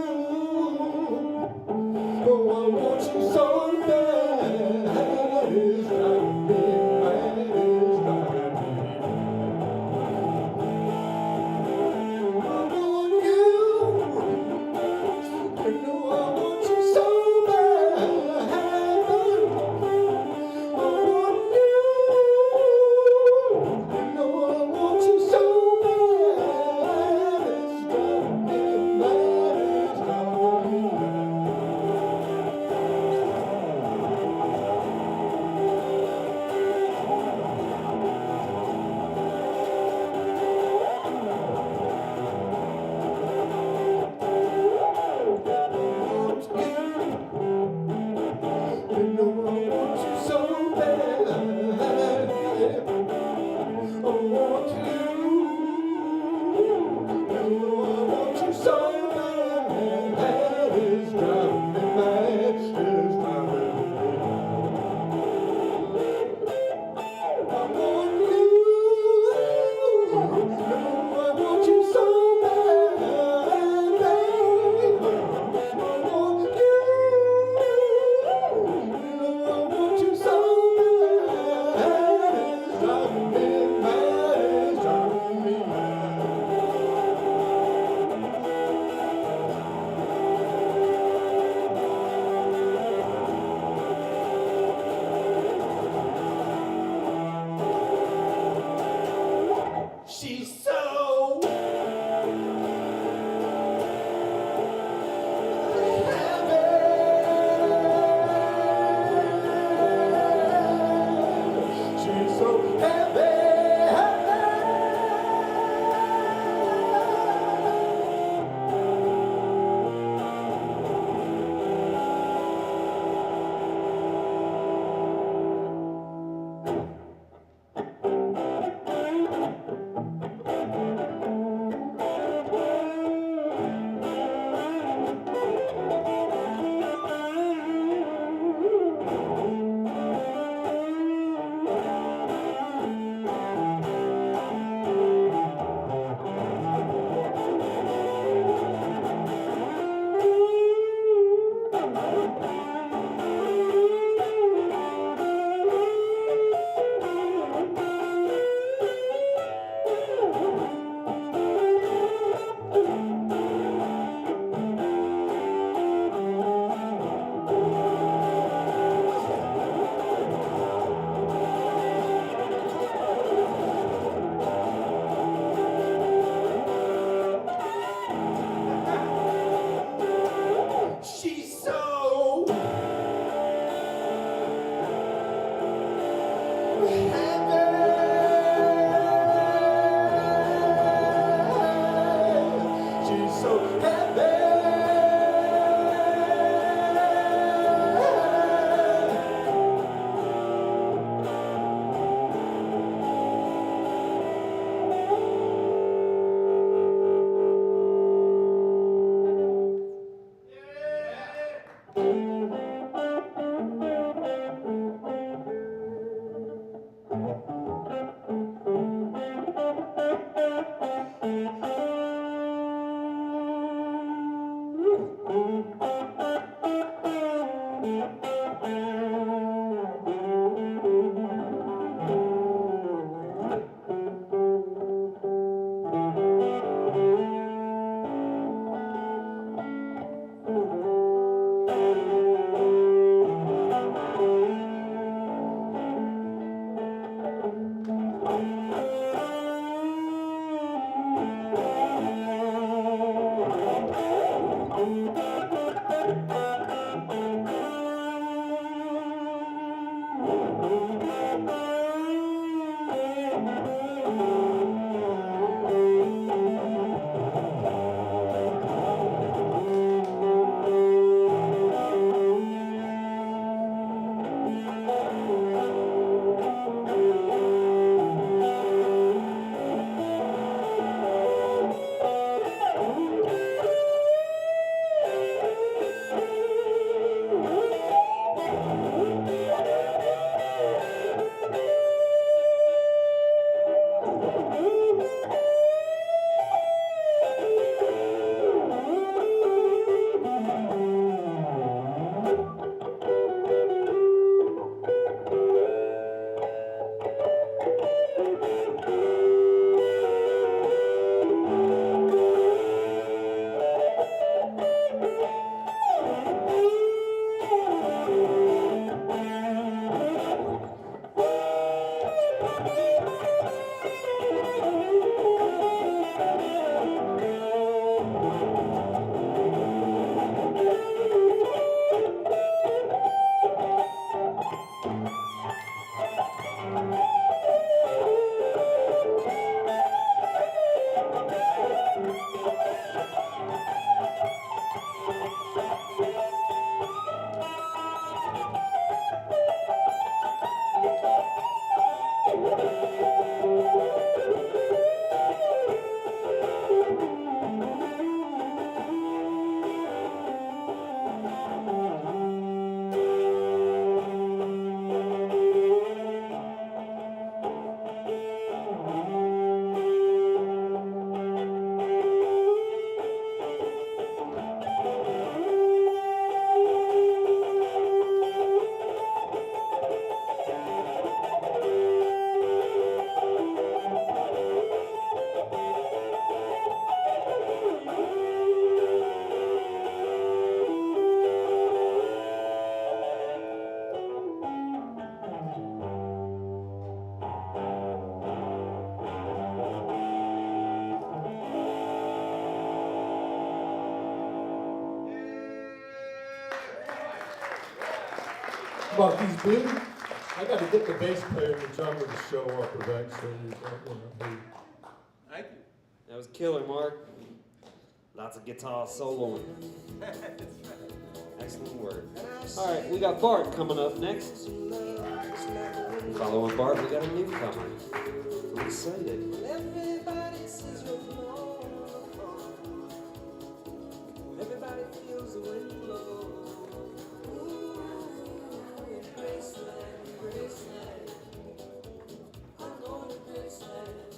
Oh, I want you so bad. It's driving me mad. It's driving me mad. I want you. You know I want you so bad, babe. I want you. About these blues, I got to get the bass player and the drummer to show up eventually. Thank you. That was killer, Mark. Lots of guitar soloing. Excellent work. All right, we got Bart coming up next. Following Bart, we got a newcomer. I'm excited. Everybody says you're wrong. Everybody feels the wind blow. Ooh, Graceland, Graceland. I'm going to Graceland.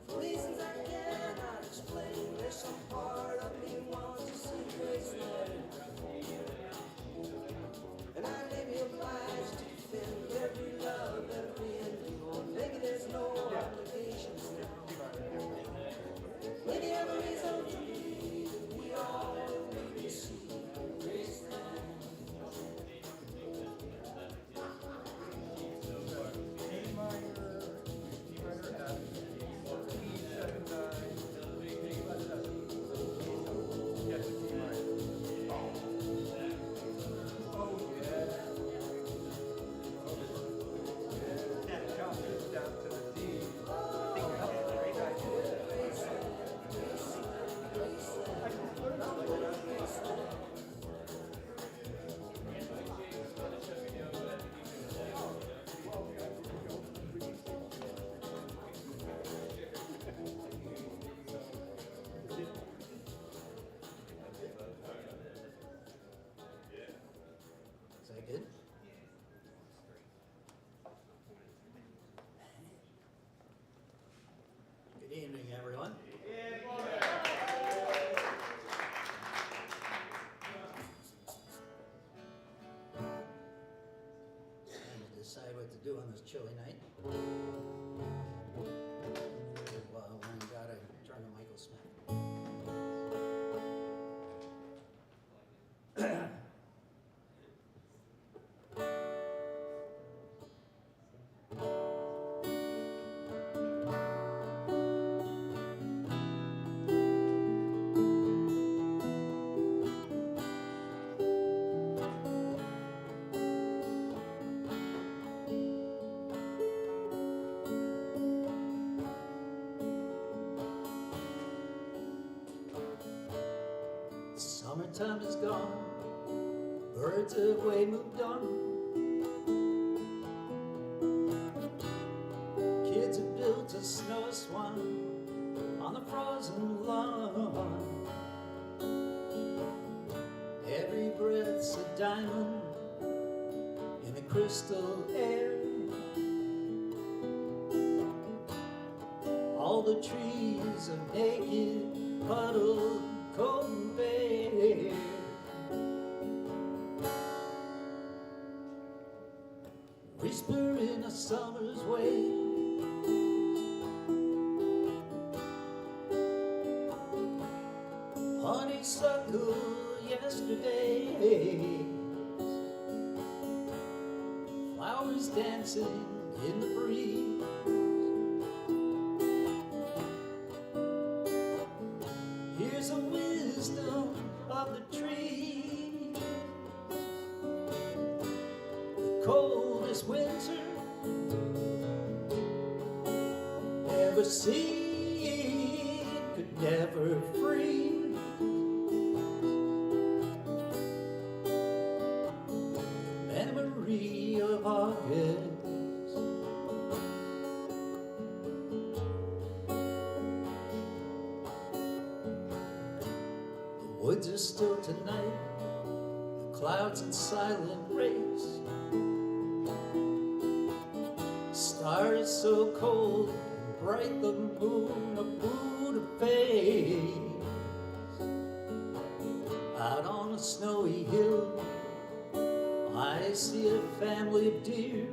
For reasons I cannot explain, there's some part of me wants to see Graceland. And I may be obliged to defend every love, every ending, or maybe there's no obligations now. Maybe every reason to believe that we all will be seen Graceland. Is that good? Good evening, everyone. Trying to decide what to do on this chilly night. Well, when God, I turn to Michael Smith. Summertime is gone, birds have way moved on. Kids have built a snow swan on the frozen lawn. Every breath's a diamond in the crystal air. All the trees are naked, huddled, cold and bare. Whisper in a summer's way. Honeysuckle yesterday, flowers dancing in the breeze. Here's the wisdom of the tree. The coldest winter ever seen could never freeze. Memory of August. The woods are still tonight, the clouds in silent race. Stars so cold and bright, the moon a Buddha face. Out on a snowy hill, I see a family of deer.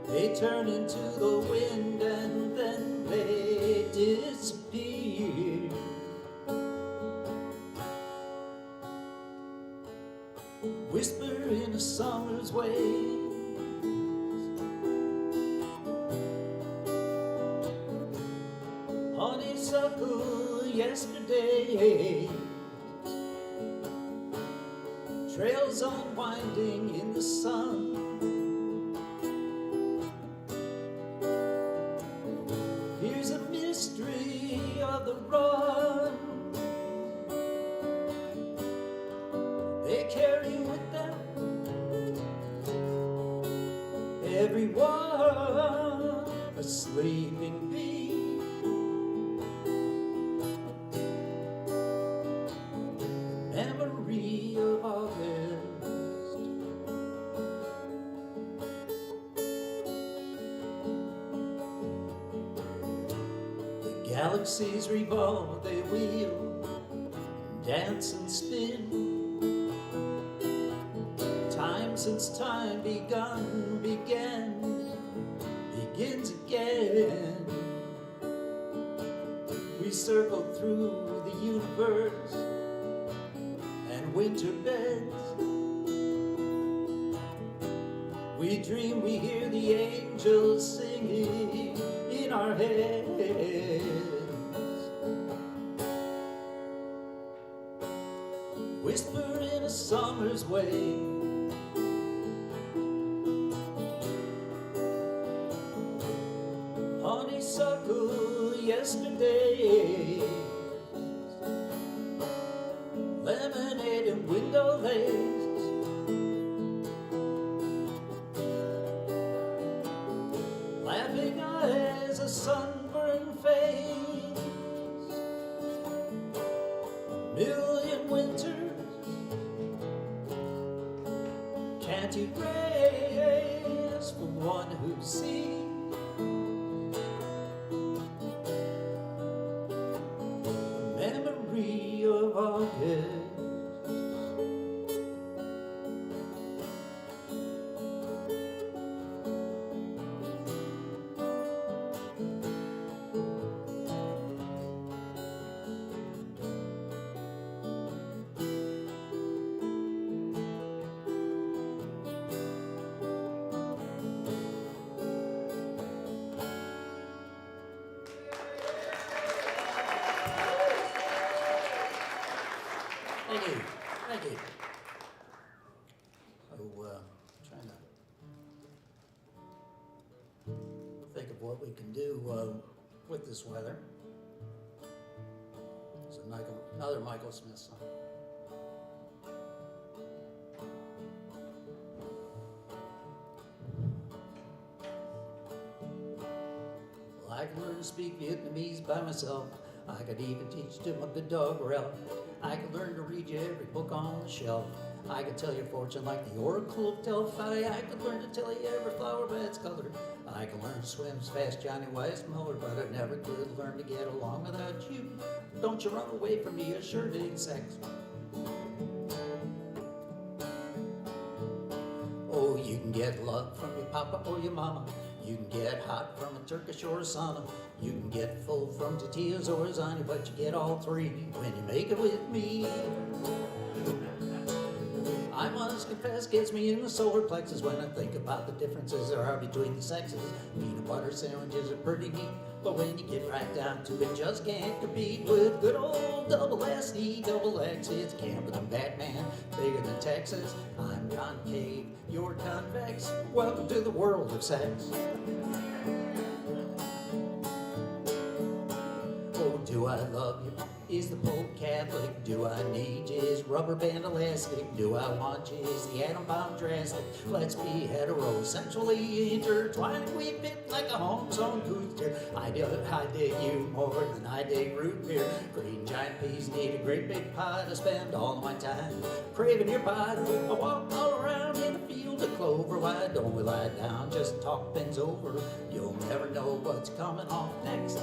They turn into the wind and then they disappear. Whisper in a summer's way. Honeysuckle yesterday, trails unwinding in the sun. Here's a mystery of the run. They carry with them everyone a sleeping bee. Memory of August. The galaxies revolve, they wheel, dance and spin. Time since time begins again. We circle through the universe and winter beds. We dream we hear the angels singing in our heads. Whisper in a summer's way. Honeysuckle yesterday, lemonade and window lace. Laughing eyes, a sunburned face. A million winters can't erase from one who sees. Memory of August. Thank you. Thank you. So, trying to think of what we can do with this weather. It's another Michael Smith song. Well, I can learn to speak Vietnamese by myself. I could even teach them a good dog rel. I could learn to read you every book on the shelf. I could tell your fortune like the Oracle of Delphi. I could learn to tell you every flower by its color. I could learn to swim as fast Johnny Weissmuller, but I never could learn to get along without you. Don't you run away from me, you sure need sex. Oh, you can get love from your papa or your mama. You can get hot from a Turkish or a sauna. You can get full from tortillas or lasagna, but you get all three when you make it with me. I must confess, gets me in the solar plexus when I think about the differences there are between the sexes. Peanut butter sandwiches are pretty neat, but when you get right down to it, just can't compete with good old double S-E, double X. It's Campbell and Batman, bigger than Texas. I'm concave, you're convex. Welcome to the world of sex. Oh, do I love you? Is the Pope Catholic? Do I need you? Is rubber band elastic? Do I want you? Is the atom bomb drastic? Let's be heterosexually intertwined. We fit like a home-zone booster. I dig you more than I dig root beer. Green giant peas need a great big pot. I spend all of my time craving your body. I walk all around in a field of clover. Why don't we lie down? Just talk things over. You'll never know what's coming off next.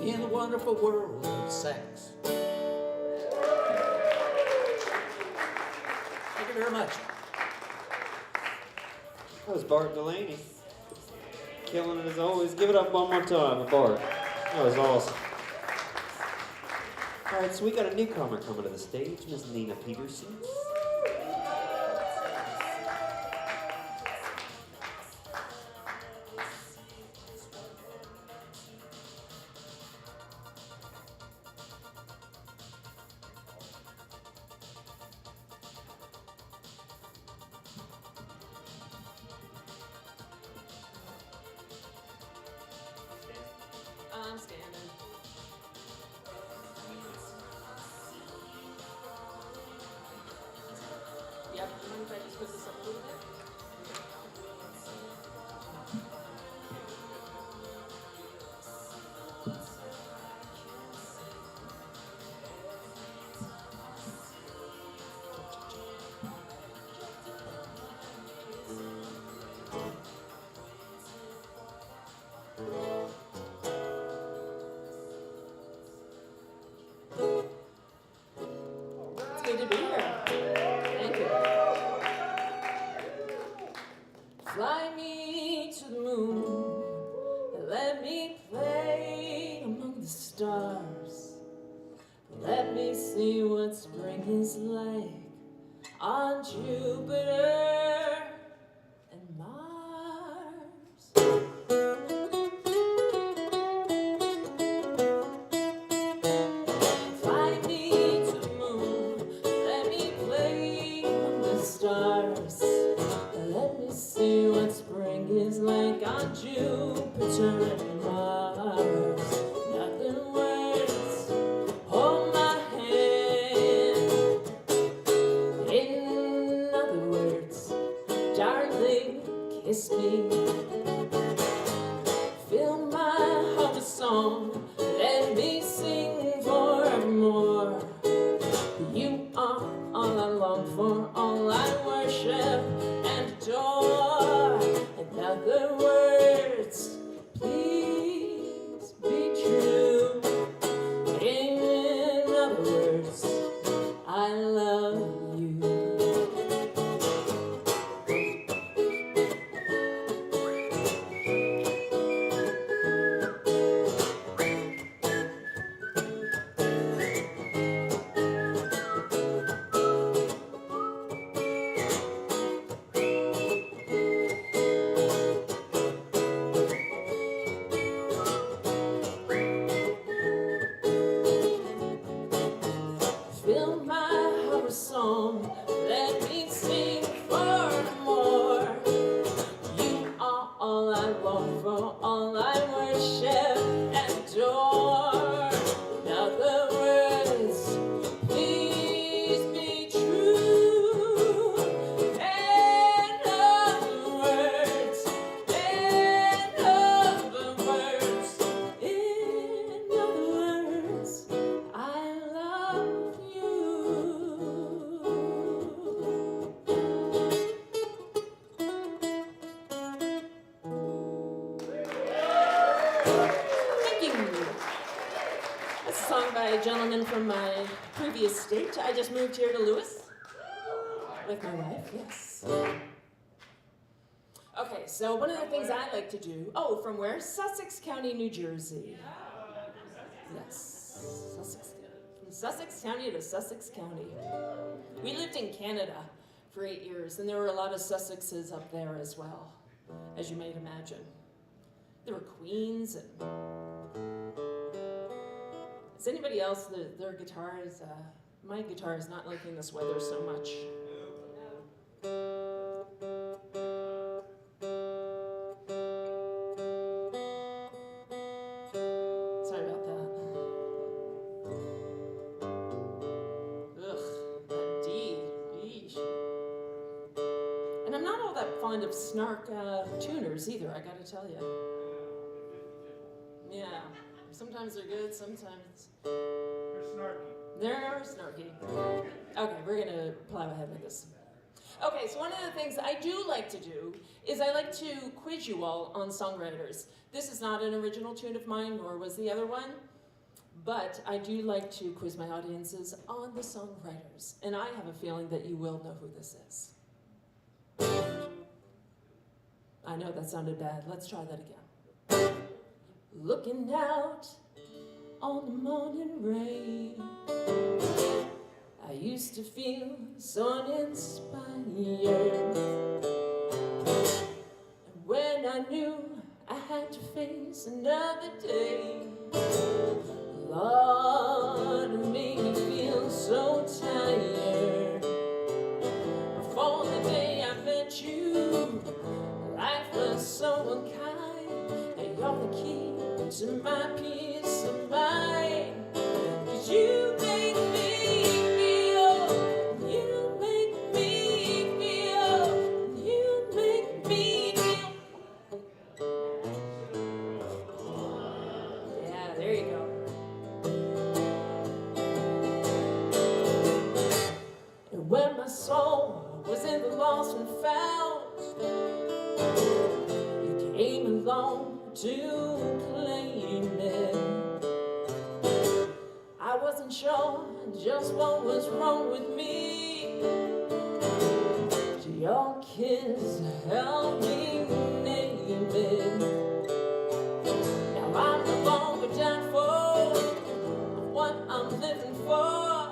In the wonderful world of sex. Thank you very much. That was Bart Delaney. Killing it as always. Give it up one more time for Bart. That was awesome. All right, so we got a newcomer coming to the stage, Miss Nina Peterson. I'm standing. Yep, you mind if I just put this up a little bit? It's good to be here. Thank you. Fly me to the moon and let me play among the stars. Let me see what spring is like on Jupiter and Mars. Fly me to the moon, let me play among the stars. Let me see what spring is like on Jupiter and Mars. Nothing words, hold my hand. In other words, darling, kiss me. Fill my heart with song, let me sing forevermore. You are all I long for, all I worship and adore. In other words, please be true. In other words, I love you. song by a gentleman from my previous state. I just moved here to Lewis with my wife, yes. Okay, so one of the things I like to do, from where? Sussex County, New Jersey. Yes, from Sussex County to Sussex County. We lived in Canada for 8 years, and there were a lot of Sussexes up there as well, as you might imagine. There were queens and... Is anybody else, their guitars, my guitar is not liking this weather so much. Sorry about that. Ugh, that D, eesh. And I'm not all that fond of snark tuners either, I gotta tell you. Yeah, sometimes they're good, sometimes... They're snarky. Okay, we're gonna plow ahead with this. Okay, so one of the things I do like to do is I like to quiz you all on songwriters. This is not an original tune of mine, nor was the other one, but I do like to quiz my audiences on the songwriters, and I have a feeling that you will know who this is. I know that sounded bad. Let's try that again. Looking out on the morning rain, I used to feel so uninspired. And when I knew I had to face another day, Lord, it made me feel so tired. Before the day I met you, life was so unkind, and you're the key to my peace of mind. 'Cause you make me feel, you make me feel, you make me feel. Yeah, there you go. And when my soul was in the lost and found, you came along to claim it. I wasn't sure just what was wrong with me. Your kiss helped me name it. Now I'm no longer doubtful of what I'm living for.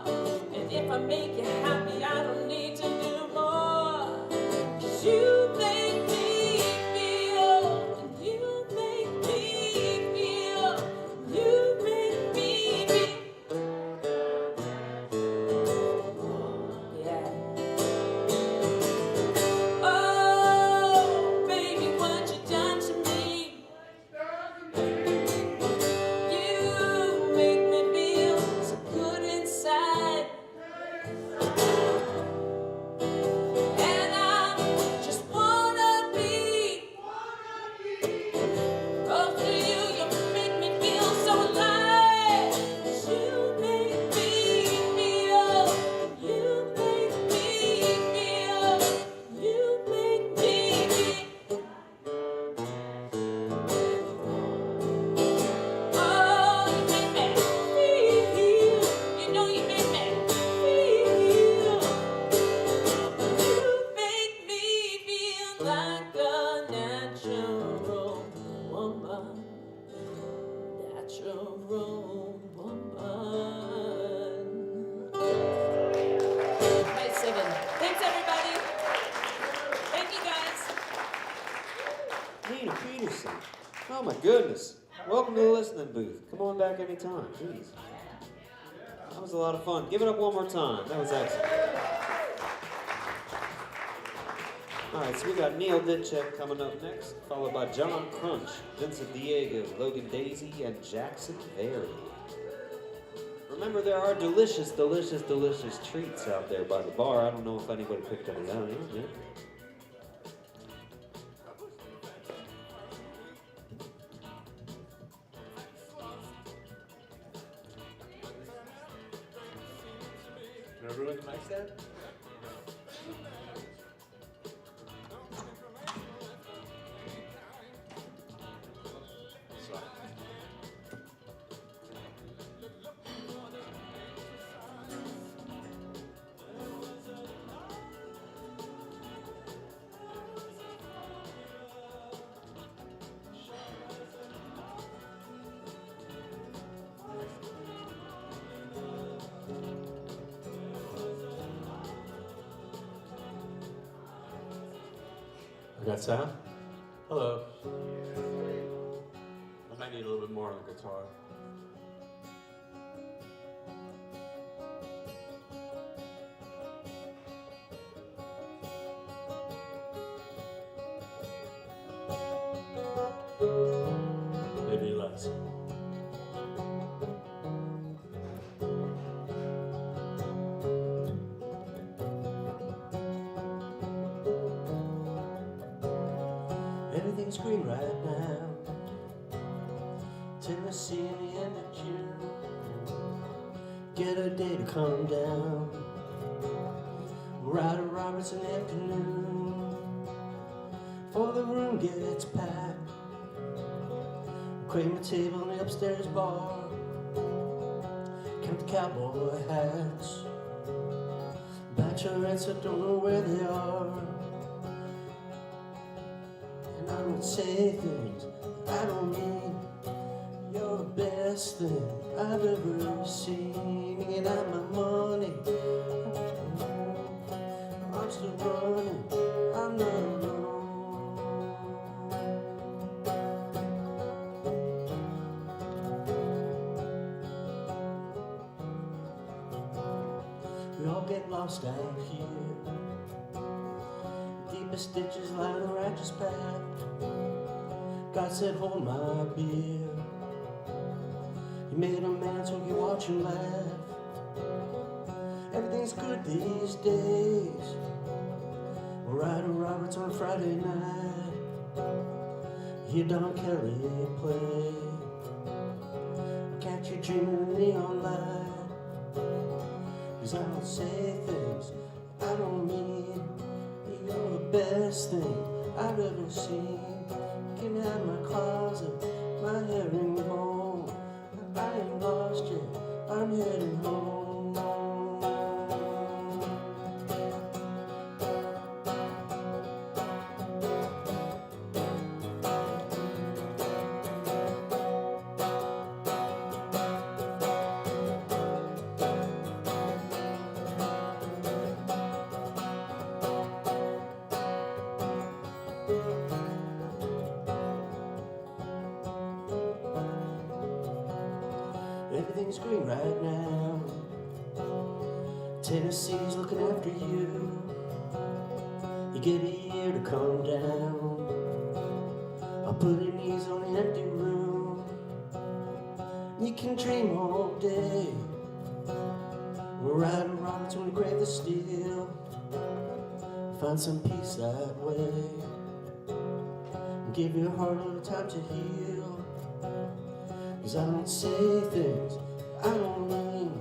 And if I make you happy, I don't need to do more. 'Cause you make me feel, and you make me feel, you make me feel. Yeah. Oh, baby, what you done to me? You make me feel so good inside. And I just wanna be close to you. You make me feel so alive. 'Cause you make me feel, you make me feel, you make me feel. Oh, you make me feel, you know you make me feel. You make me feel like a natural woman. Natural woman. Nice singing. Thanks, everybody. Thank you, guys. Nina Peterson. Oh my goodness. Welcome to the listening booth. Come on back anytime. Jeez. That was a lot of fun. Give it up one more time. That was excellent. Alright, so we got Neil Ditchek coming up next, followed by John Crunch, Vincent Diego, Logan Daisy, and Jackson Berry. Remember, there are delicious, delicious, delicious treats out there by the bar. I don't know if anybody picked any out yet. Did I ruin the mic stand? Sorry. I got sound? Hello. I might need a little bit more on the guitar. Maybe less. Everything's green right now. Tennessee in the end of June. Get a day to calm down. Ride a Robertson afternoon. Before the room gets packed. Claim a table in the upstairs bar. Count the cowboy hats. Bachelorettes that don't know where they are. And I don't say things I don't mean. You're the best thing I've ever seen. And I'm my money. I'm still running. I'm not alone. We all get lost out here. Deepest ditches line a righteous path. God said, hold my beer. He made a man so you watch him laugh. Everything's good these days. We'll ride a Roberts on Friday night. Hear Don Kelly play. Catch you dreaming in the neon light. 'Cause I don't say things I don't mean. You're the best thing I've ever seen. Can have my closet, my herringbone. I ain't lost yet, I'm heading home. Everything's green right now. Tennessee's looking after you. You get a year to calm down. I'll put your knees on the empty room. You can dream all day. We're riding rockets when we crave the steel. Find some peace that way. Give your heart a little time to heal. 'Cause I don't say things I don't mean.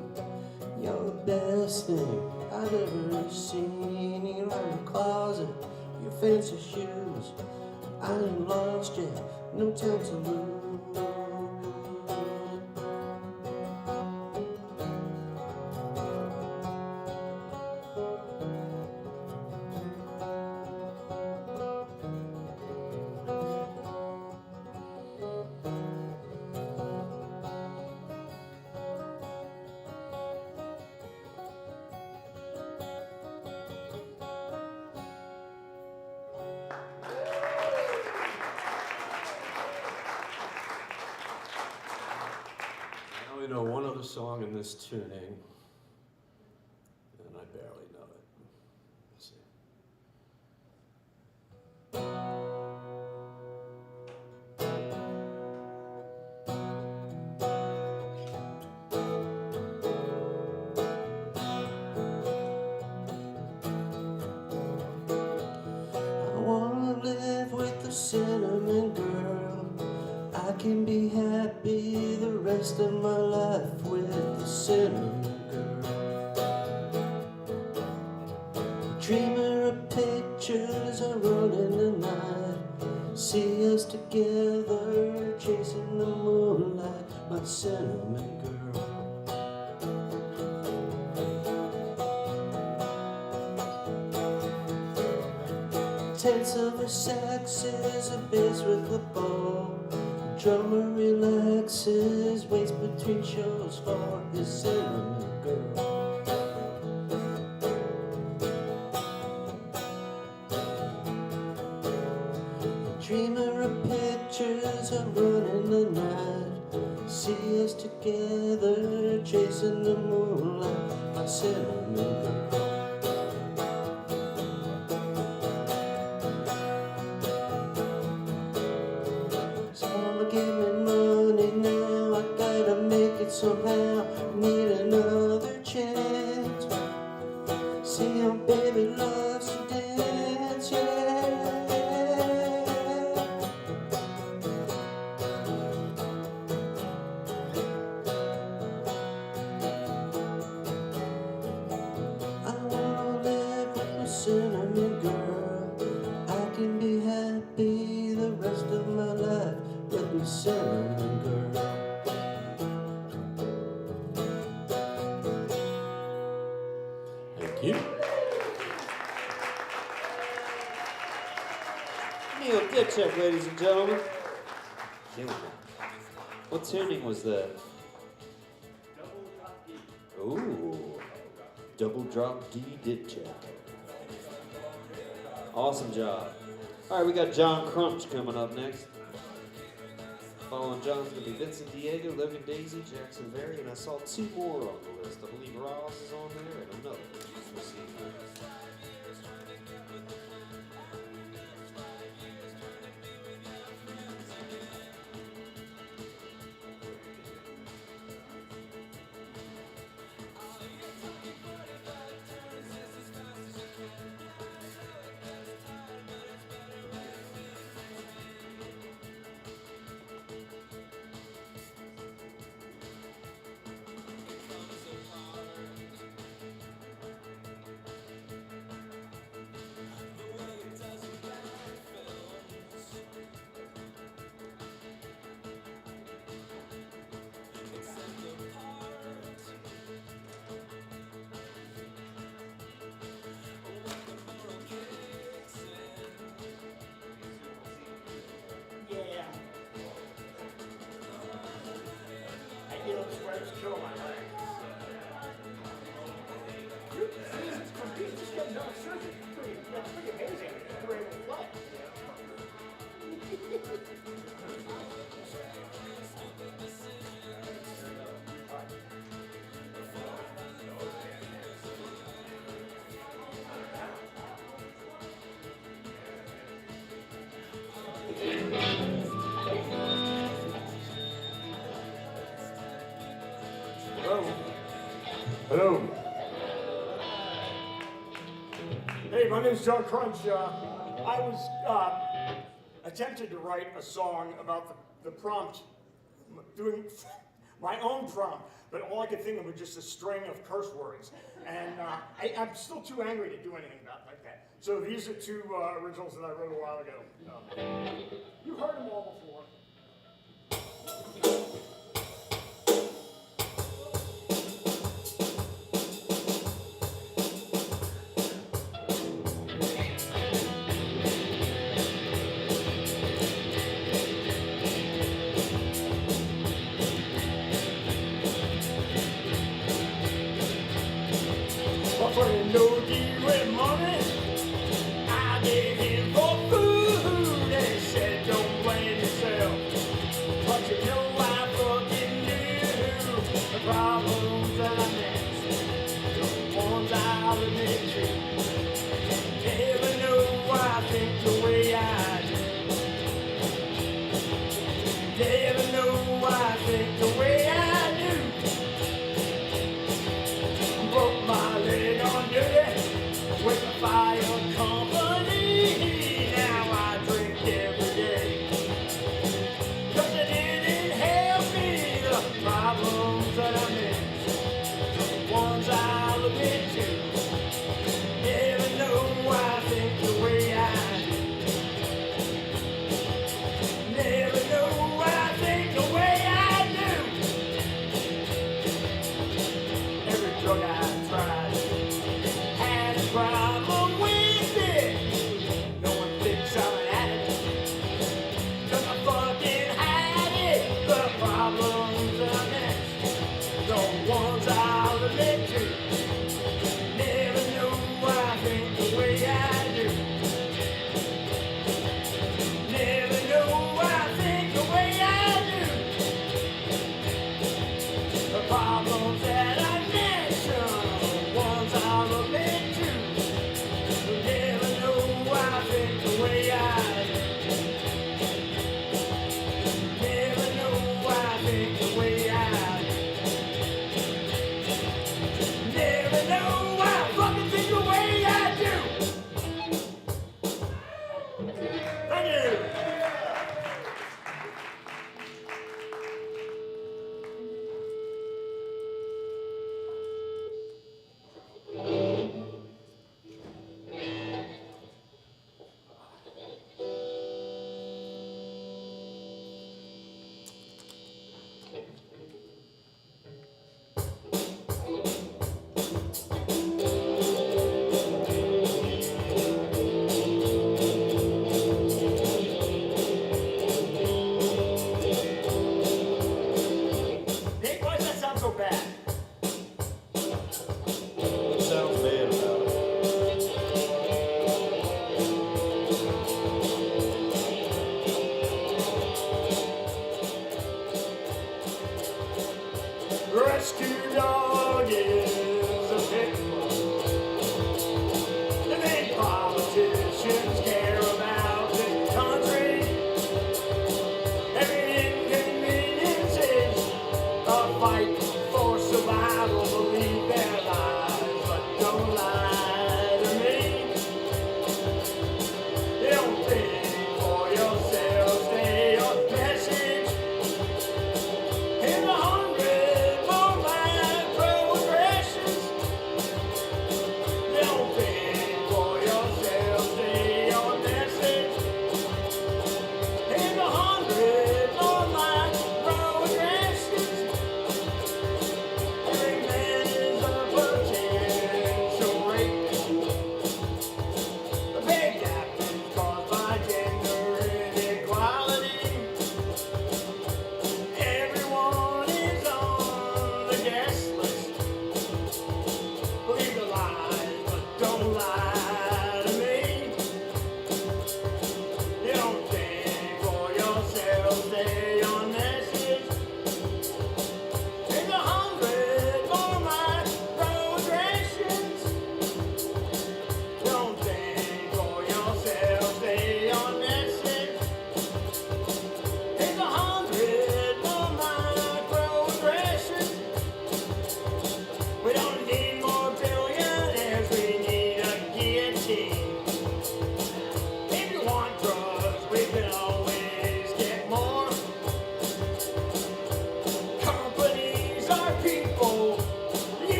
You're the best thing I've ever seen. You're in the closet, your fancy shoes. I ain't lost yet, no time to lose. I only know one other song in this tuning, and I barely know it. Let's see. I wanna live with the cinnamon girl. I can be happy the rest of my life with the cinnamon girl. Dreamer of pictures I run in the night. See us together chasing the moonlight, my cinnamon girl. Tense of the saxes, a bass with a bow. Drummer relaxes, waits between shows for his cinnamon girl. dreamer of pictures of running the night. See us together, chasing the moonlight, my cinnamon girl. So Mama, give me money now, I gotta make it somehow. Need another chance. See your baby loves to dance, yeah. I wanna live with my cinnamon girl. I can be happy the rest of my life with my cinnamon girl. Thank you. Neil Ditchek, ladies and gentlemen. What tuning was that? Ooh, double drop D Ditchek. Awesome job. All right, we got John Crunch coming up next. Following John's gonna be Vincent Diego, Logan Daisy, Jackson Berry, and I saw two more on the list. I believe Ross is on there, and another. We'll see. Yeah. I get those sweaters kill my legs. Jesus, competing just getting done surgery. That's pretty amazing. You're able to fly. Hello. Hey, my name's John Crunch. I was attempted to write a song about the prompt, doing my own prompt, but all I could think of was just a string of curse words. And I'm still too angry to do anything about like that. So these are two originals that I wrote a while ago. You've heard them all before. Offering no deal with money, I gave him for food and said don't blame yourself. But you know I fucking knew the problems that I missed, the ones I'll admit to. Never know I think the way I do. Never know I think the way I do. Broke my leg on duty with the fire company. Now I drink every day. 'Cause it didn't help me, the problems that I missed, the ones I'll admit to. Never know I think the way I do.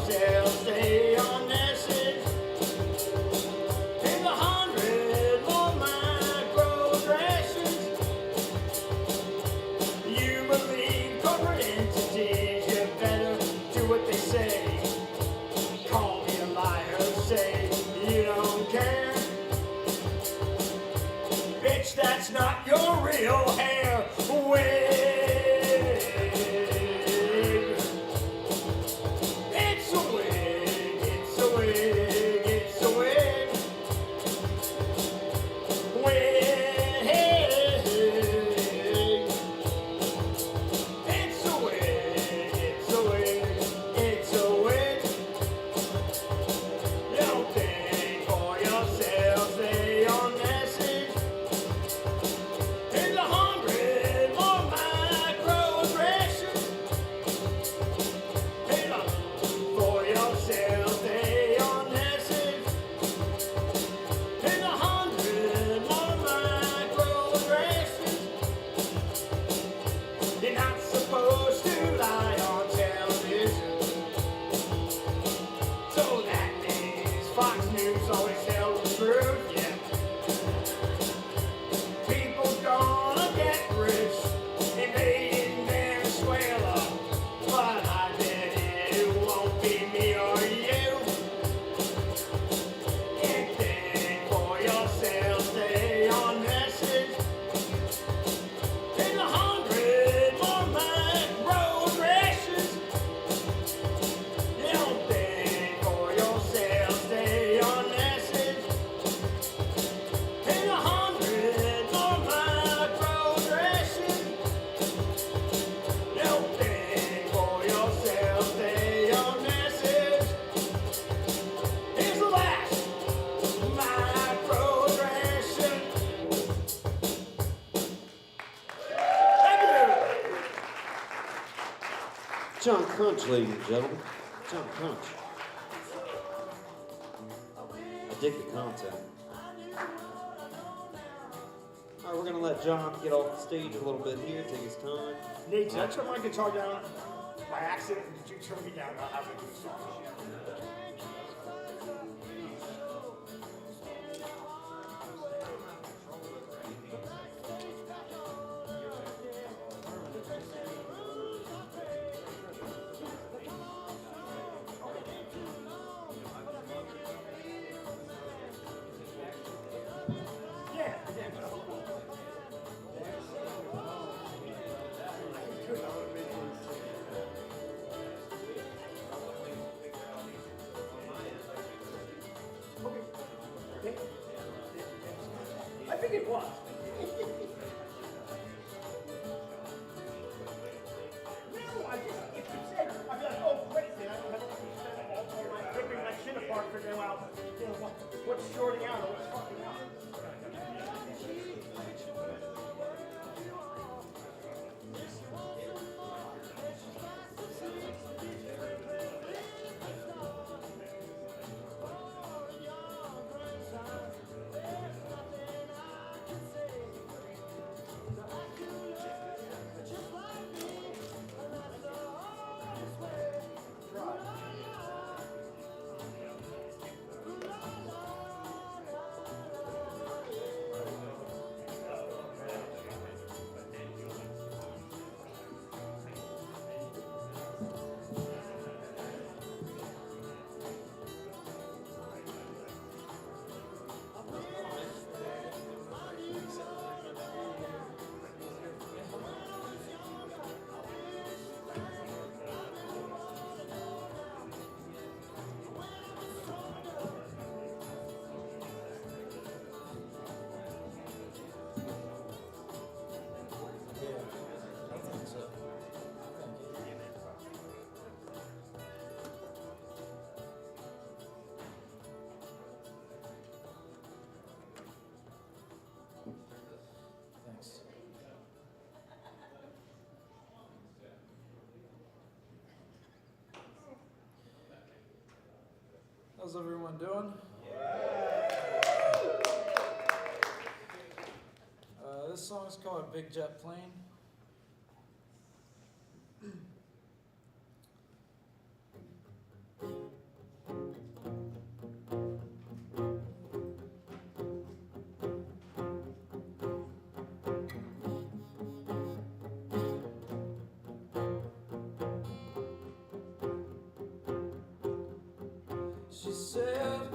yourself, stay on message. In the 100 more microaggressions. You believe corporate entities, you better do what they say. Call me a liar, say you don't care. Bitch, that's not your real hair. Wig. It's a wig, it's a wig, it's a wig. Wig. It's a wig, it's a wig, it's a wig. Don't think for yourself, stay on message. In the 100 more microaggressions. Hey, for yourself, stay on message. In the 100 more microaggressions. You're not supposed to lie on television. So that means Fox News always tell the truth, yeah. People gonna get rich invading Venezuela, but I bet it won't be me or you. And think for yourself, stay on message. In the 100 more microaggressions. You don't think for yourself, stay on message. In the 100 more microaggressions. You don't think for yourself, stay on message. Here's the last microaggression. Thank you. John Crunch, ladies and gentlemen. John Crunch. I dig the content. Alright, we're gonna let John get off the stage a little bit here, take his time. Nate, did I turn my guitar down by accident? Did you turn me down? I'll have to do something. I think it was. No, I just, if you said, I'd be like, oh, great, then I don't have to spend all my ripping my shit apart figuring out, you know, what's shorting out or what's fucking out. How's everyone doing? This song's called Big Jet Plane. She said,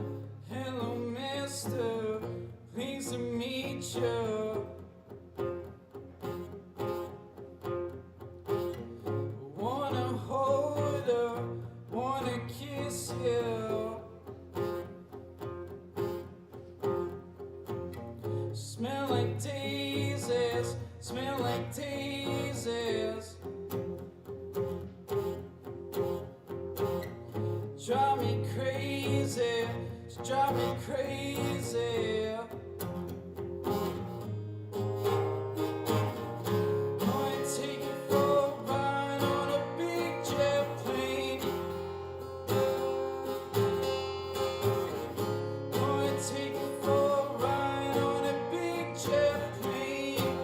hello, mister, pleased to meet you. Wanna hold her, wanna kiss you. Smell like daisies, smell like daisies. Drive me crazy, drive me crazy. Wanna take you for a ride on a big jet plane. Wanna take you for a ride on a big jet plane.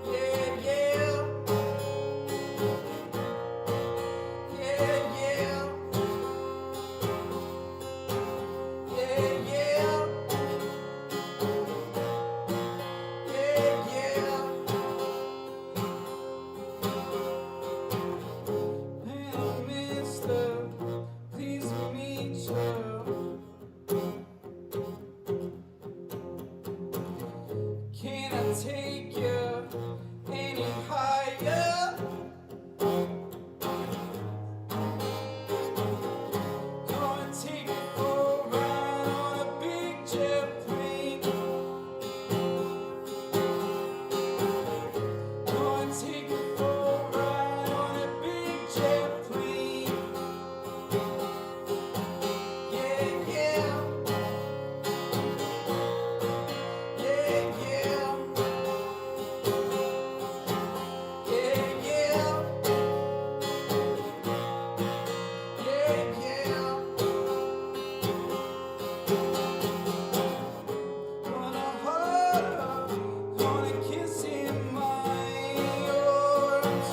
Yeah, yeah. Yeah, yeah. Yeah, yeah. Yeah, yeah. Hello, mister, pleased to meet you. Can I take you any higher? Gonna take you for a ride on a big jet plane. Gonna take you for a ride on a big jet plane. Yeah, yeah. Yeah, yeah. Yeah, yeah. Yeah, yeah. Wanna hold her, wanna kiss in my arms.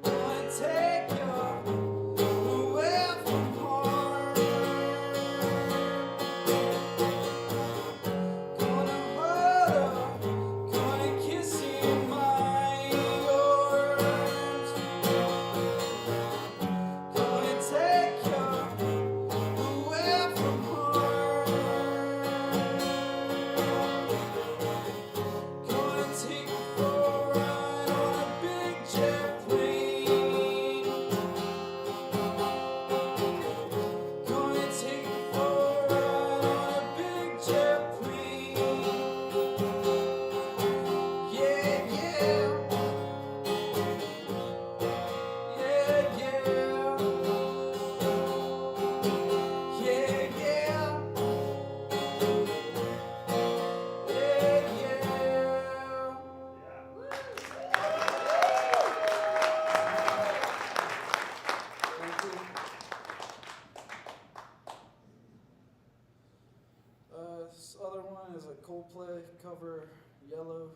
Wanna take you away from harm. Gonna hold her, gonna kiss in my arms. Gonna take you away from harm. Gonna take you for a ride on a big jet plane. Gonna take you for a ride on a big jet plane. Yeah, yeah. Yeah, yeah. Yeah, yeah. Yeah, yeah. This other one is a Coldplay cover, Yellow.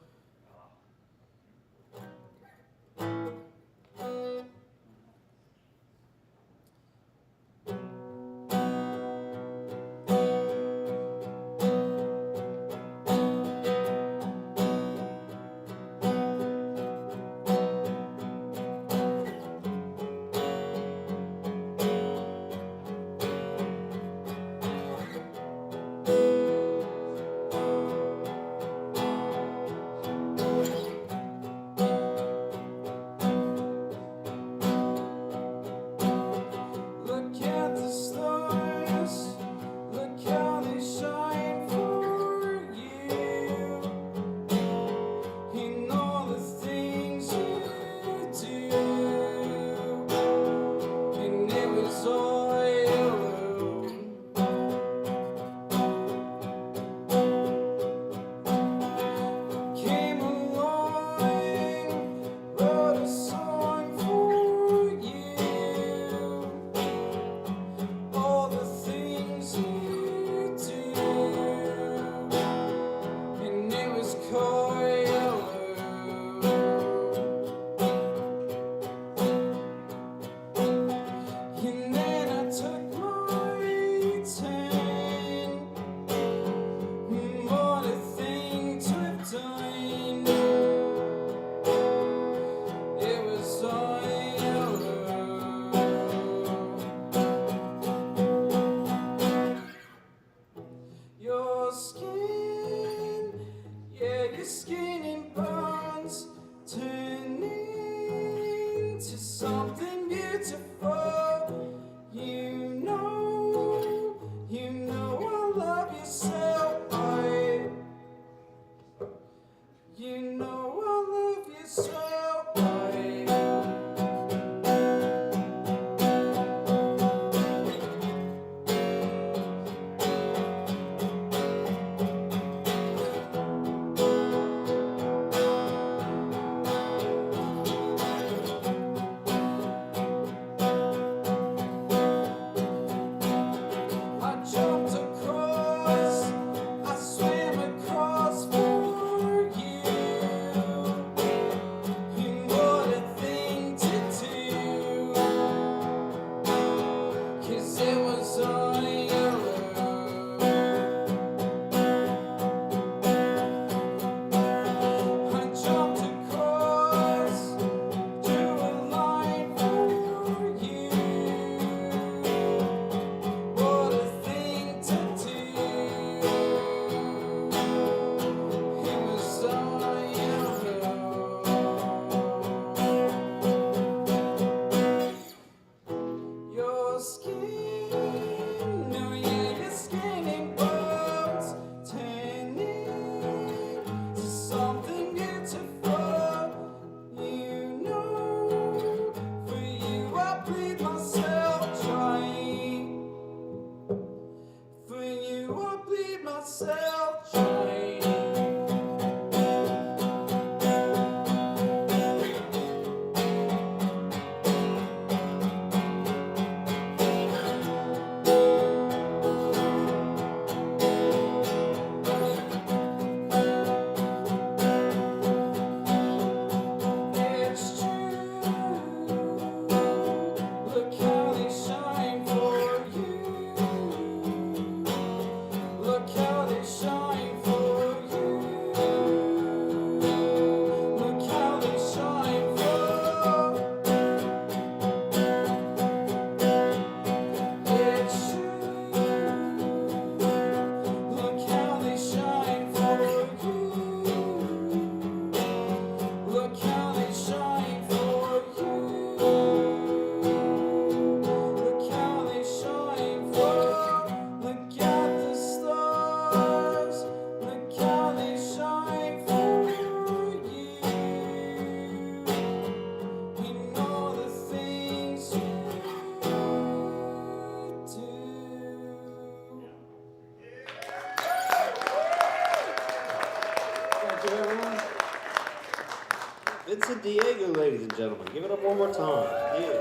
Vincent Diego, ladies and gentlemen. Give it up one more time. Yeah.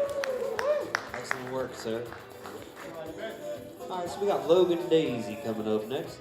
Excellent work, sir. All right, so we got Logan Daisy coming up next.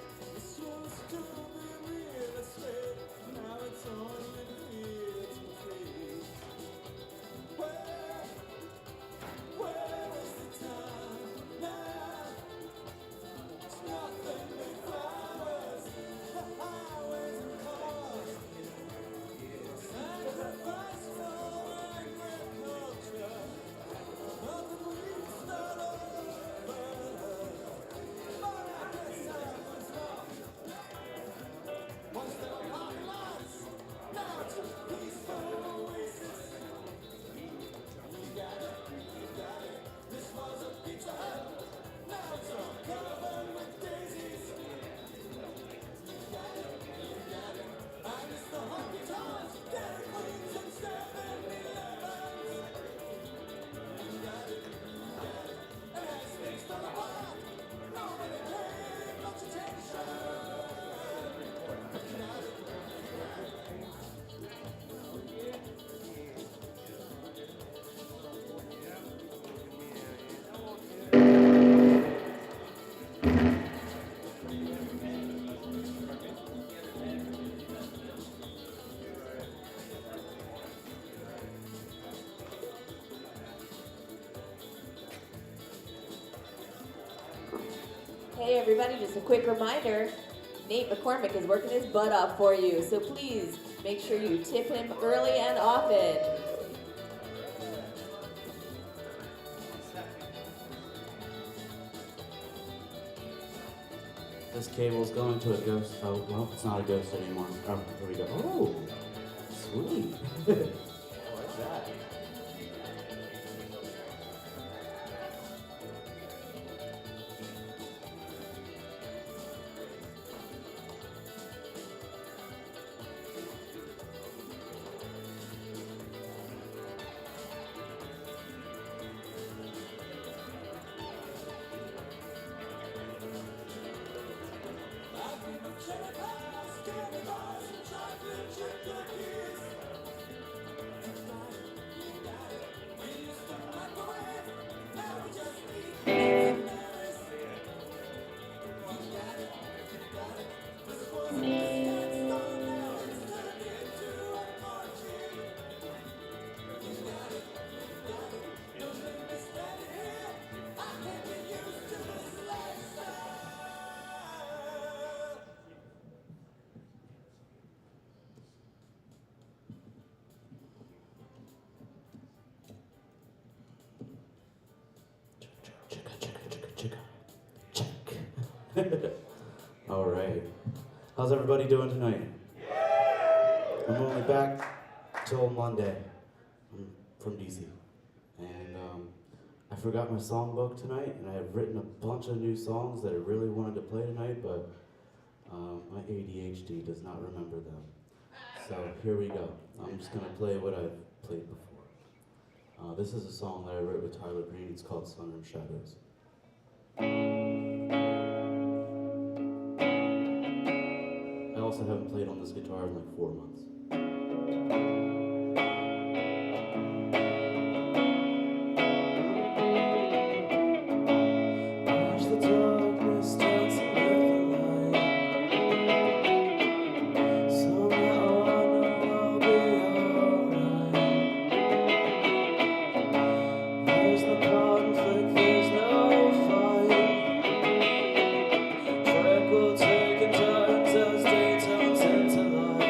Hey everybody, just a quick reminder, Nate McCormick is working his butt off for you, so please make sure you tip him early and often. This cable's going to a ghost. Oh, well, it's not a ghost anymore. Oh, here we go. Oh, sweet. What's that? All right. How's everybody doing tonight? I'm only back till Monday. I'm from DC. And I forgot my songbook tonight, and I have written a bunch of new songs that I really wanted to play tonight, but my ADHD does not remember them. So here we go. I'm just gonna play what I've played before. This is a song that I wrote with Tyler Green. It's called Sun and Shadows. I also haven't played on this guitar in like 4 months. Watch the darkness dancing with the light. Somehow I know I'll be alright. There's no conflict, there's no fight. Tranquil taking turns as day turns into light.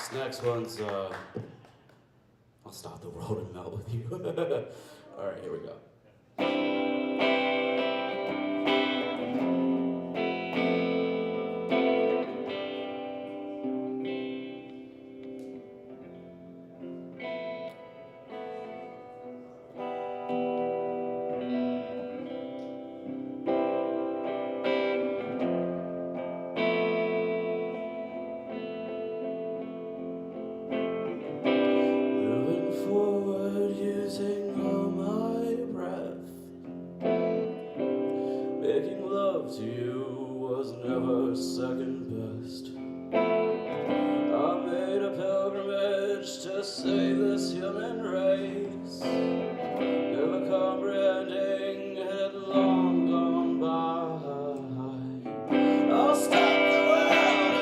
This next one's, I'll stop the world and melt with you. All right, here we go. Moving forward using all my breath. Making love to you was never second best. I made a pilgrimage to save this human race. Never comprehending it had long gone by. I'll stop the world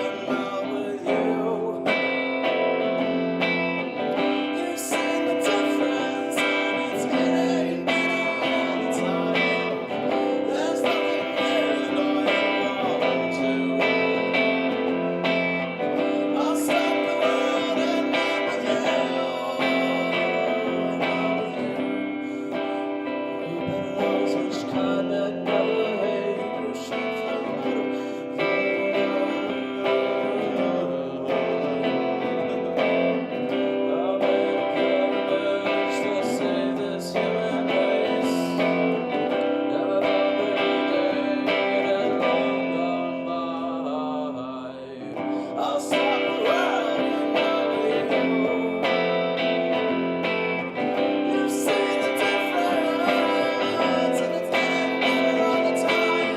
and melt with you. You've seen the difference and it's getting better all the time. There's nothing new that I want to. I'll stop the world and melt with you. You better love such kind that never hate you. Shoot through I'll stop the world and melt with you. You've seen the difference and it's getting better all the time.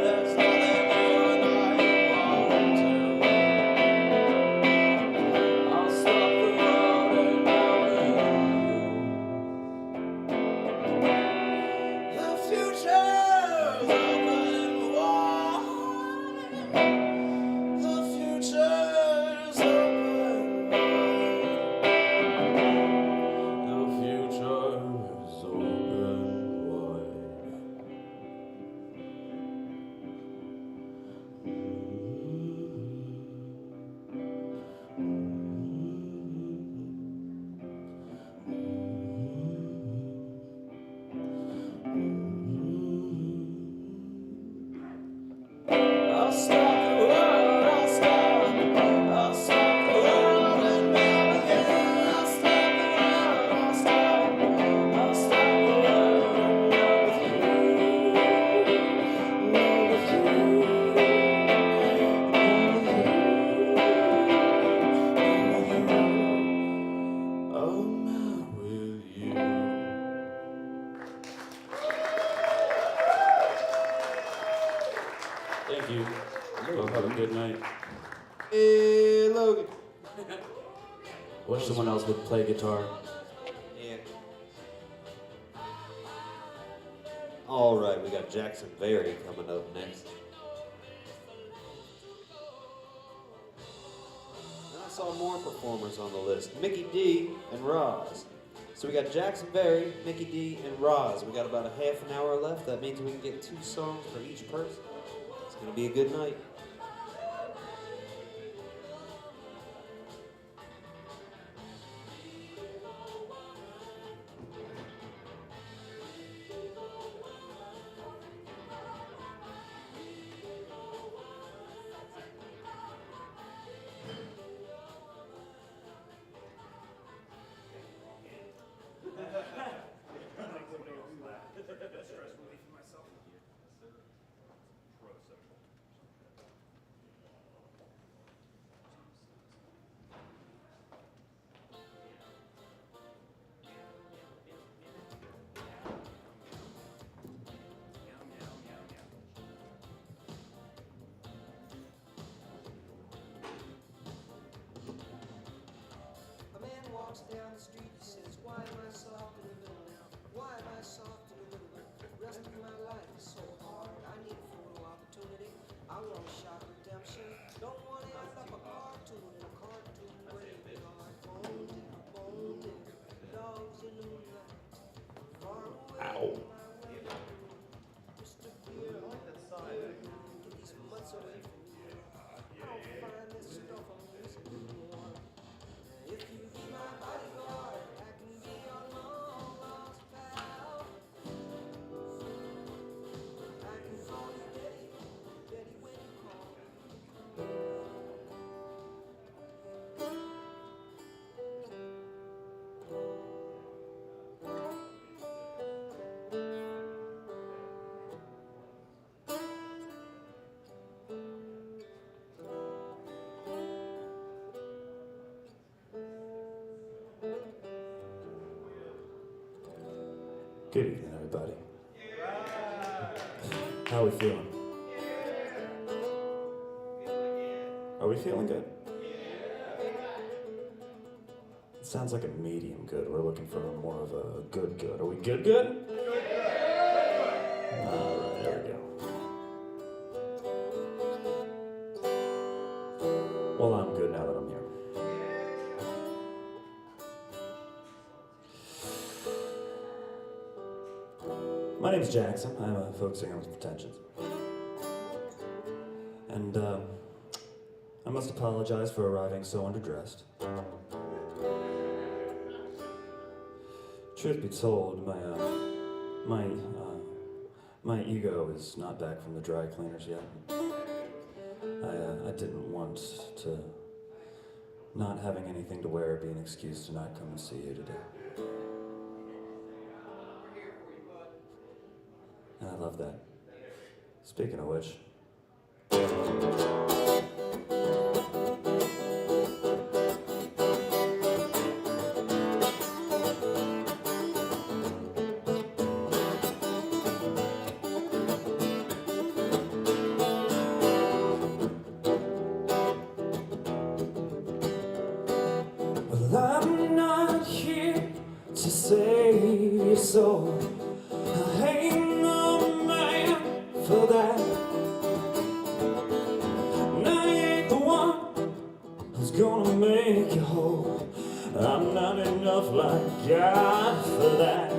There's nothing new and I want to. I'll stop the world and melt with you. The future's open wide. The future's open wide. The future's open I'll stop the world, I'll stop the world and melt with you. I'll stop the world, I'll stop the world and melt with you. Melt with you. I'll melt with you. Thank you. Well, have a good night. Hey, Logan. Wish someone else would play guitar. Yeah. All right, we got Jackson Berry coming up next. And I saw more performers on the list, Mickey D and Roz. So we got Jackson Berry, Mickey D, and Roz. We got about a half an hour left. That means we can get 2 songs for each person. It's gonna be a good night. walks down the street, he says, why am I soft in the middle now? Why am I soft in the middle? The rest of my life is so hard. I need a photo opportunity. I want a shot of redemption. Don't want to end up a cartoon in a cartoon where they are bone digger, dogs in the moonlight. Far away from my window, Mr. Beer, get these mutts away from me. I don't find this stuff amusing anymore. Good evening, everybody. How are we feeling? Are we feeling good? It sounds like a medium good. We're looking for more of a good good. Are we good good? Alright, there we go. Well, I'm good now that I'm here. My name's Jackson. I'm a folk singer with pretensions. And, I must apologize for arriving so underdressed. Truth be told, my ego is not back from the dry cleaners yet. I didn't want to not having anything to wear be an excuse to not come and see you today. And I love that. Speaking of which, well, I'm not here to save your soul. I ain't no man for that. And I ain't the one who's gonna make you whole. I'm not enough like God for that.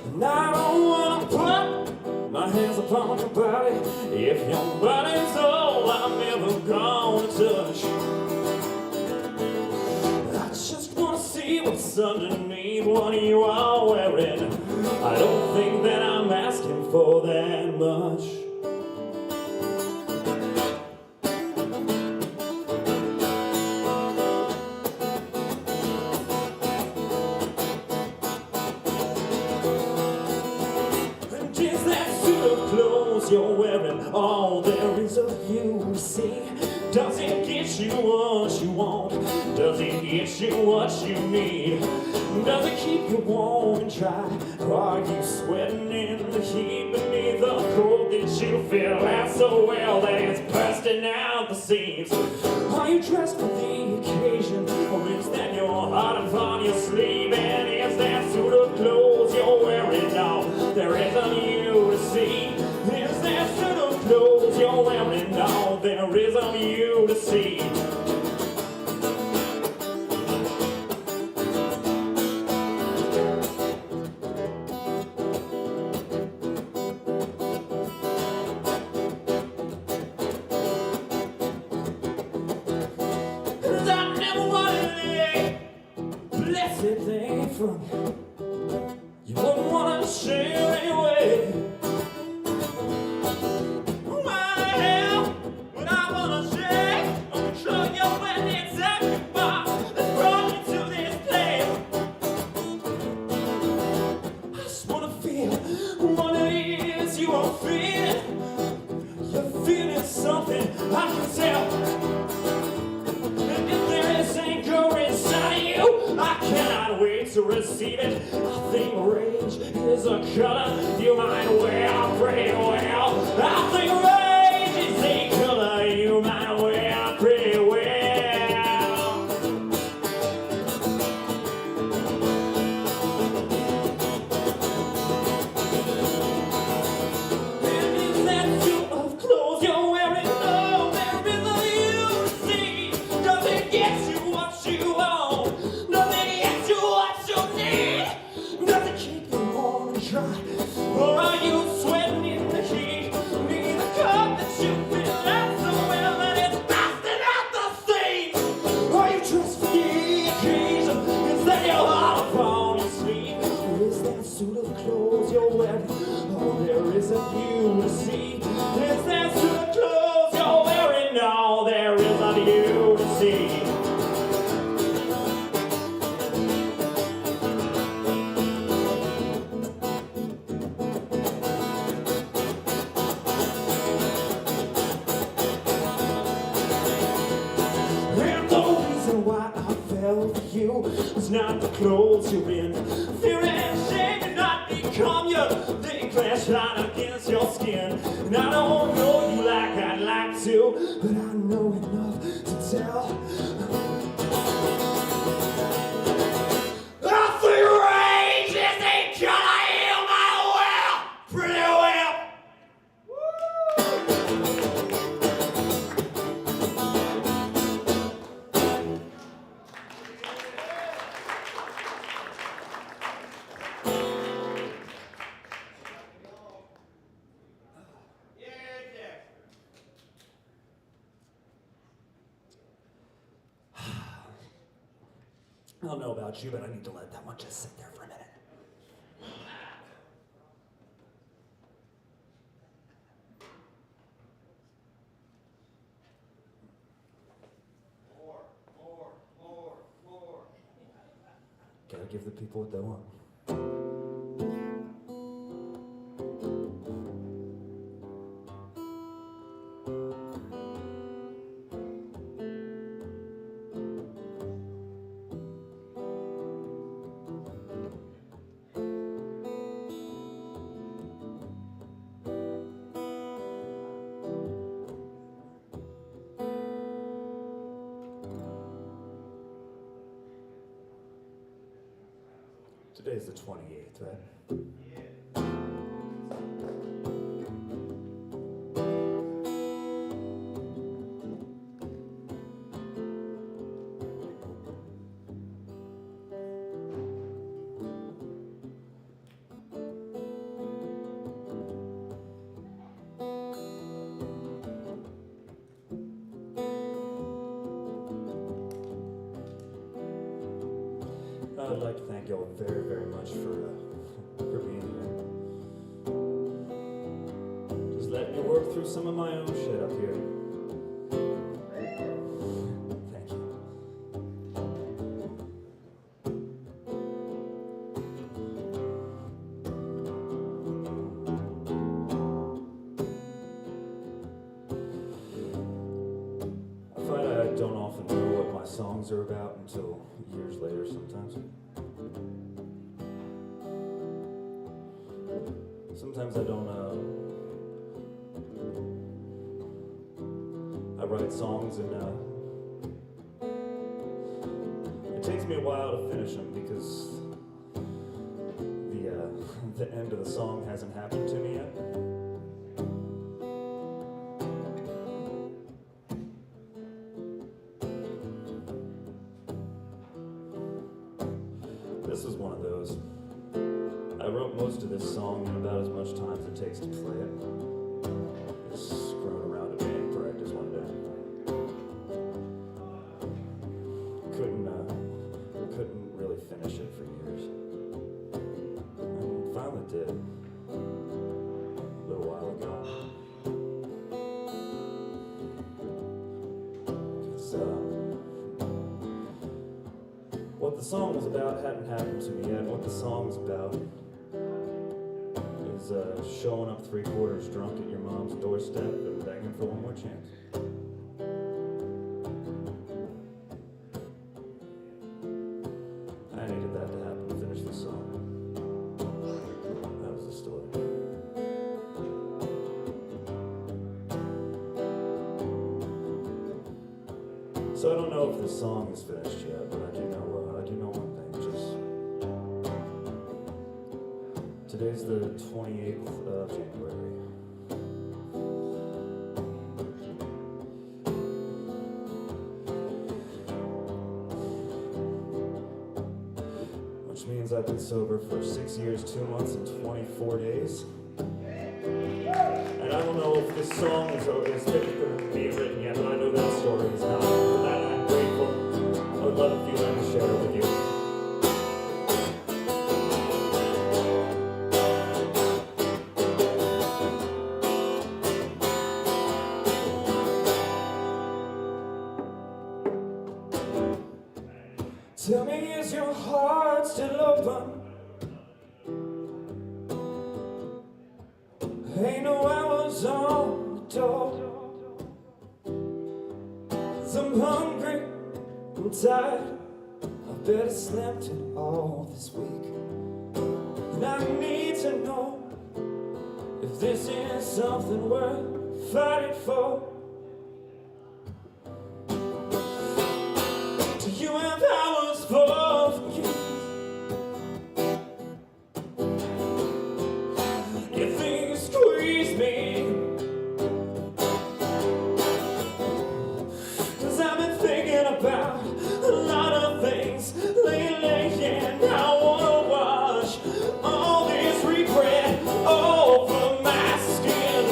And I don't wanna put my hands upon your body if your body's all I'm ever gonna touch. I just wanna see what's underneath what you are wearing. I don't think that I'm asking for that much. And is that suit of clothes you're wearing all there is of you to see? Does it get you what you want? Does it get you what you need? Does it keep you warm and dry? Are you sweating in the heat beneath the coat that you feel out so well that it's bursting out the seams? Are you dressed for the occasion, or is that your heart upon your sleeve? And is that suit of clothes you're wearing all there is of you to see? Is that suit of clothes you're wearing all there is of you to see? Cause I never wanted a blessed thing from you. You wouldn't want to share anyway. Well, when I want to share, I'm control you when it's at your box that's brought you to this place. I just want to feel what it is you are feeling. You're feeling something, I can tell. And if there is anger inside of you, I cannot wait to receive it. I think rage is a color you might wear pretty well. I think rage is a color you might wear pretty well. And is that suit of clothes you're wearing all there is of you to see? Does it get you what you want? Does it get you what you need? Does it keep you warm and dry? Or are you sweating in the heat? Neither you is not the clothes you're in. Fear and shame do not become you. They clash right against your skin. And I don't know you like I'd like to, but I know enough to tell. I think rage is the gonna heal my well, pretty well. I don't know about you, but I need to let that one just sit there for a minute. More. Gotta give the people what they want. Today's the 28th, right? I'd like to thank y'all very, very much for being here. Just let me work through some of my own shit up here. Thank you. I find I don't often know what my songs are about until years later sometimes. Sometimes I don't I write songs and it takes me a while to finish them because the end of the song hasn't happened to me yet. This is one of those. I wrote most of this song in about as much time as it takes to play it. Just screwing around at band practice one day. Couldn't really finish it for years. And finally did. A little while ago. What the song was about hadn't happened to me yet. What the song's about is showing up 3/4 drunk at your mom's doorstep and begging for one more chance. I needed that to happen to finish the song. That was the story. So I don't know if this song is finished yet, but I do know one thing. Today's the 28th of January. Which means I've been sober for 6 years, 2 months, and 24 days. And I don't know if this song is finished or being written yet, but I know that story is not. For that I'm grateful. I would love if you let me share it with you. Tell me, is your heart still open? Ain't no hours on the door. 'Cause I'm hungry, I'm tired, I've better slept in all this week. And I need to know if this is something worth fighting for. Do you have hours for forgiveness? If things squeeze me, 'cause I've been thinking about a lot of things lately, and I wanna wash all this regret over my skin.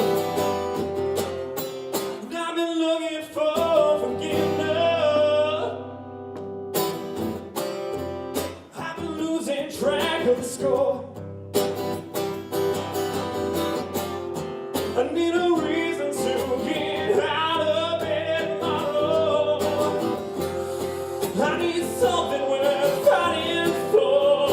And I've been looking for forgiveness. I've been losing track of the score. I need a reason to get out of bed tomorrow. I need something worth fighting for.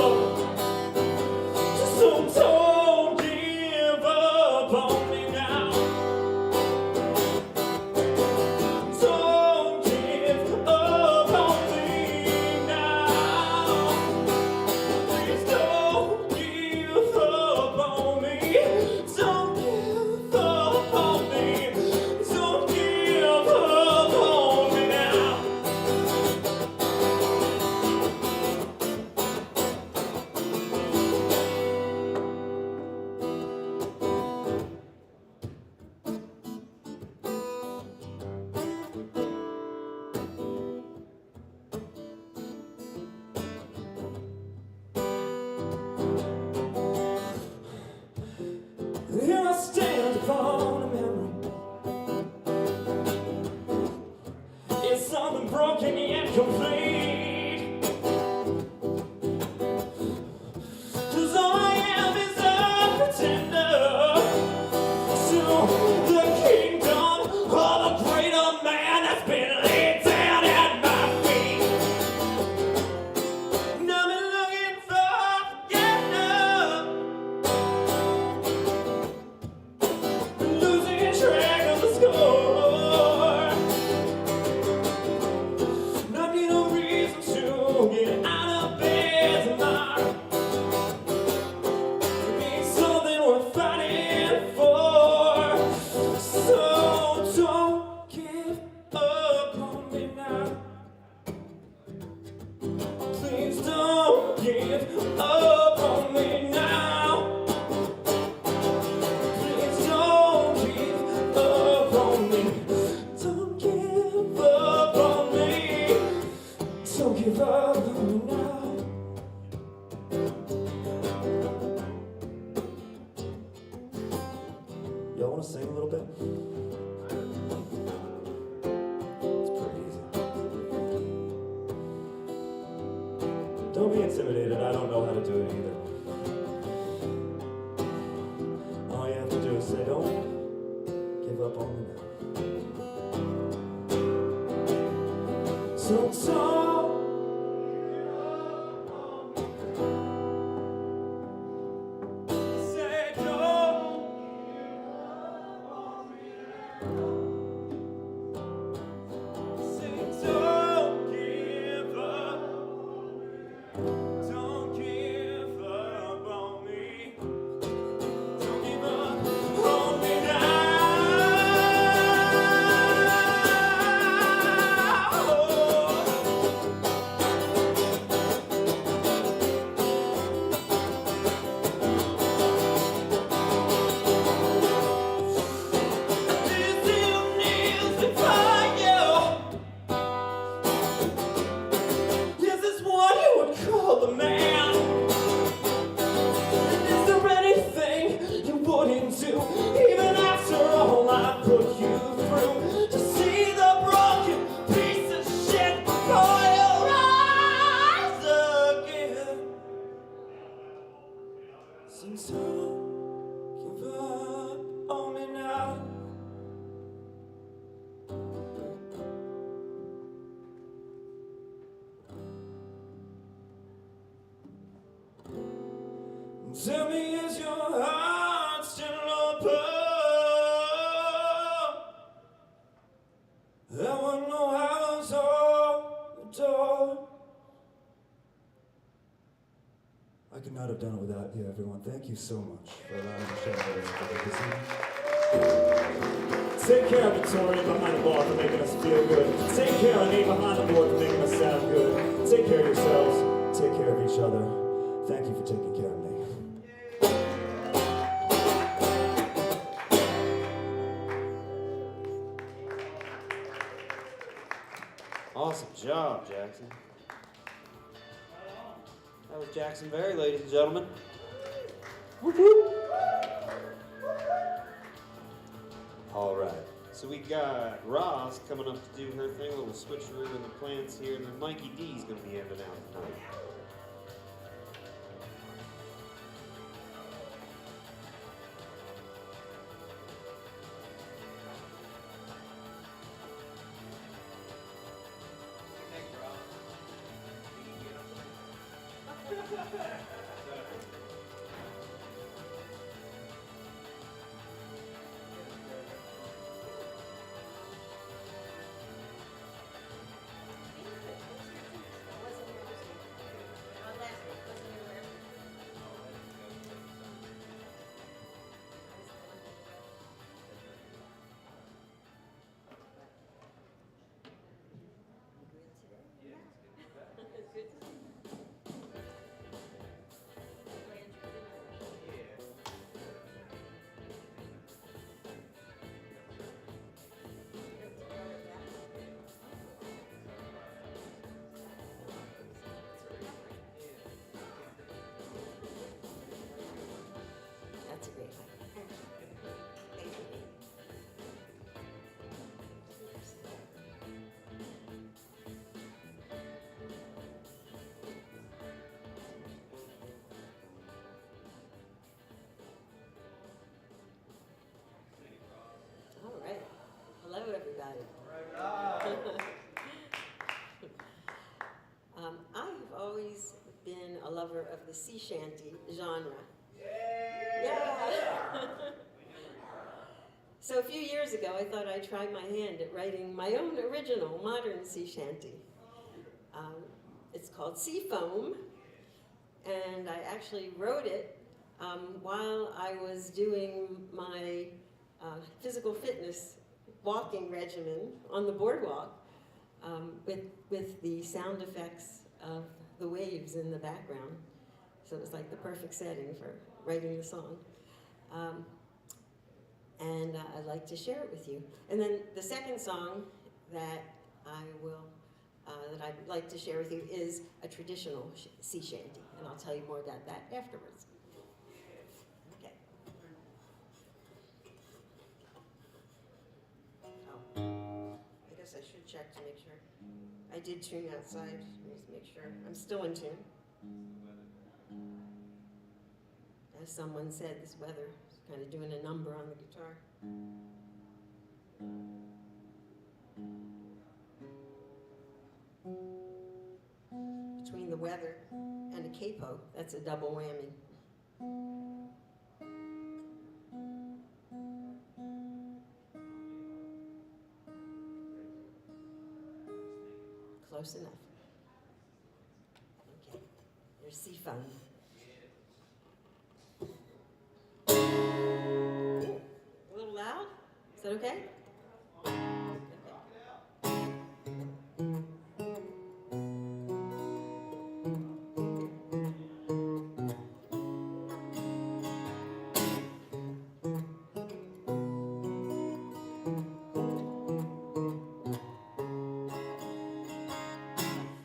So don't give up on me now. Don't give up on me now. Please don't give up on me. Don't give up on me. Don't give up on me now. Here I stand upon a memory. It's something broken yet complete. 'Cause all I am is a pretender to the kingdom of a greater man that's been laid down at my feet. And I've been looking for forgiveness, losing track of the score. And I need a reason to get out of bed tomorrow. It means something worth fighting for. So don't give up on me now. Please don't give up on me now. Please don't give up on me. Don't give up on me. Don't give up on me now. Y'all wanna sing a little bit? It's pretty easy. Don't be intimidated, I don't know how to do it either. All you have to do is say, don't give up on me now. So don't say don't. Say don't give up. Don't give up on me. Don't give up on me now. This still kneels before you. Is this what you would call a man? And is there anything you wouldn't do, even after all I put you through, to see the broken piece of shit before you rise again? So don't give up on me now. Tell me, is your heart still open? There were no hours on the door. could not have done it without you, everyone. Thank you so much for allowing me to share this evening. Take care of Victoria behind the bar for making us feel good. Take care of Nate behind the board for making us sound good. Take care of yourselves. Take care of each other. Thank you for taking care of me. Awesome job, Jackson. That was Jackson Berry, ladies and gentlemen. All right. So we got Roz coming up to do her thing, a little switcheroo in the plants here, and then Mikey D's going to be ending out tonight. That's a great one. All right. Hello, everybody. I've always been a lover of the sea shanty genre. Yeah. So a few years ago, I thought I'd try my hand at writing my own original modern sea shanty. It's called Sea Foam, and I actually wrote it while I was doing my physical fitness walking regimen on the boardwalk with the sound effects of the waves in the background. So it was like the perfect setting for writing the song. And I'd like to share it with you. And then the second song that I'd like to share with you is a traditional sea shanty, and I'll tell you more about that afterwards. Okay. Oh, I guess I should check to make sure. I did tune outside, just make sure. I'm still in tune. As someone said, this weather is kind of doing a number on the guitar. Between the weather and a capo, that's a double whammy. Close enough. Okay, here's Sea Foam. A little loud? Is that okay?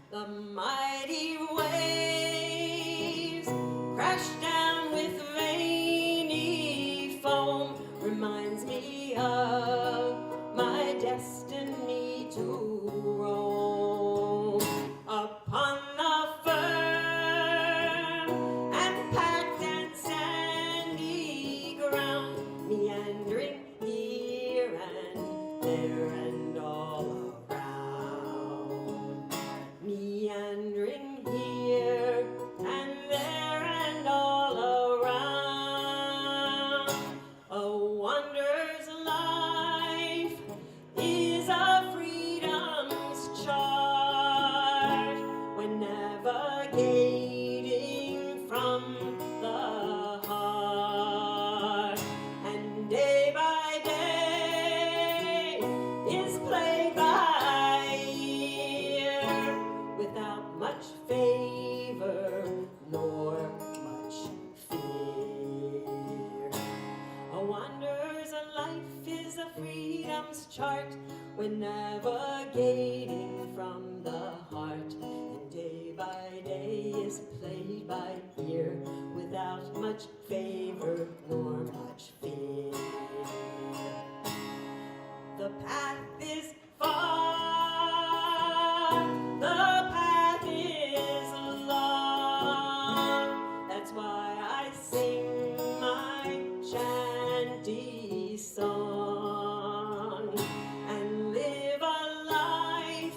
The mighty waves crash down with rainy foam, reminds me of chart when navigating from the heart, and day by day is played by ear without much favor nor much fear. The path is far, the path is long, that's why I sing my shanty song and live a life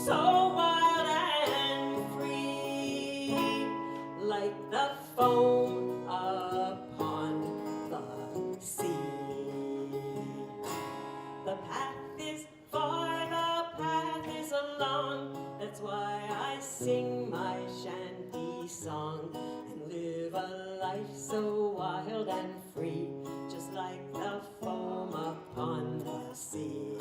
so wild and free, like the foam upon the sea. The path is far, the path is long, that's why I sing my shanty song and live a life so wild and free, just like the foam upon the sea.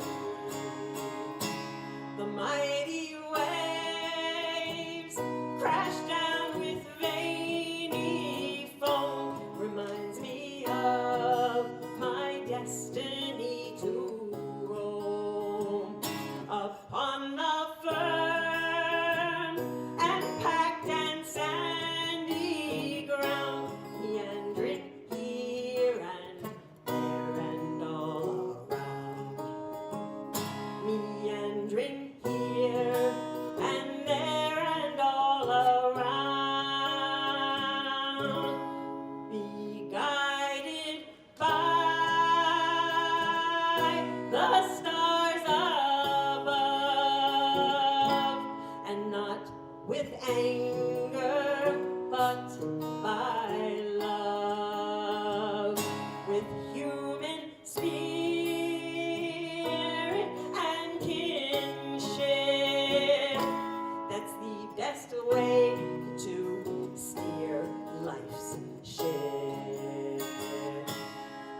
The mighty waves crash down with veiny foam, reminds me of my destiny to roam upon the firm and packed and sandy ground, meandering here and there and all around, meandering here and there and all around, be guided by the stars above, and not with anger but by love, with human spirit and kinship. That's the best way to steer life's ship.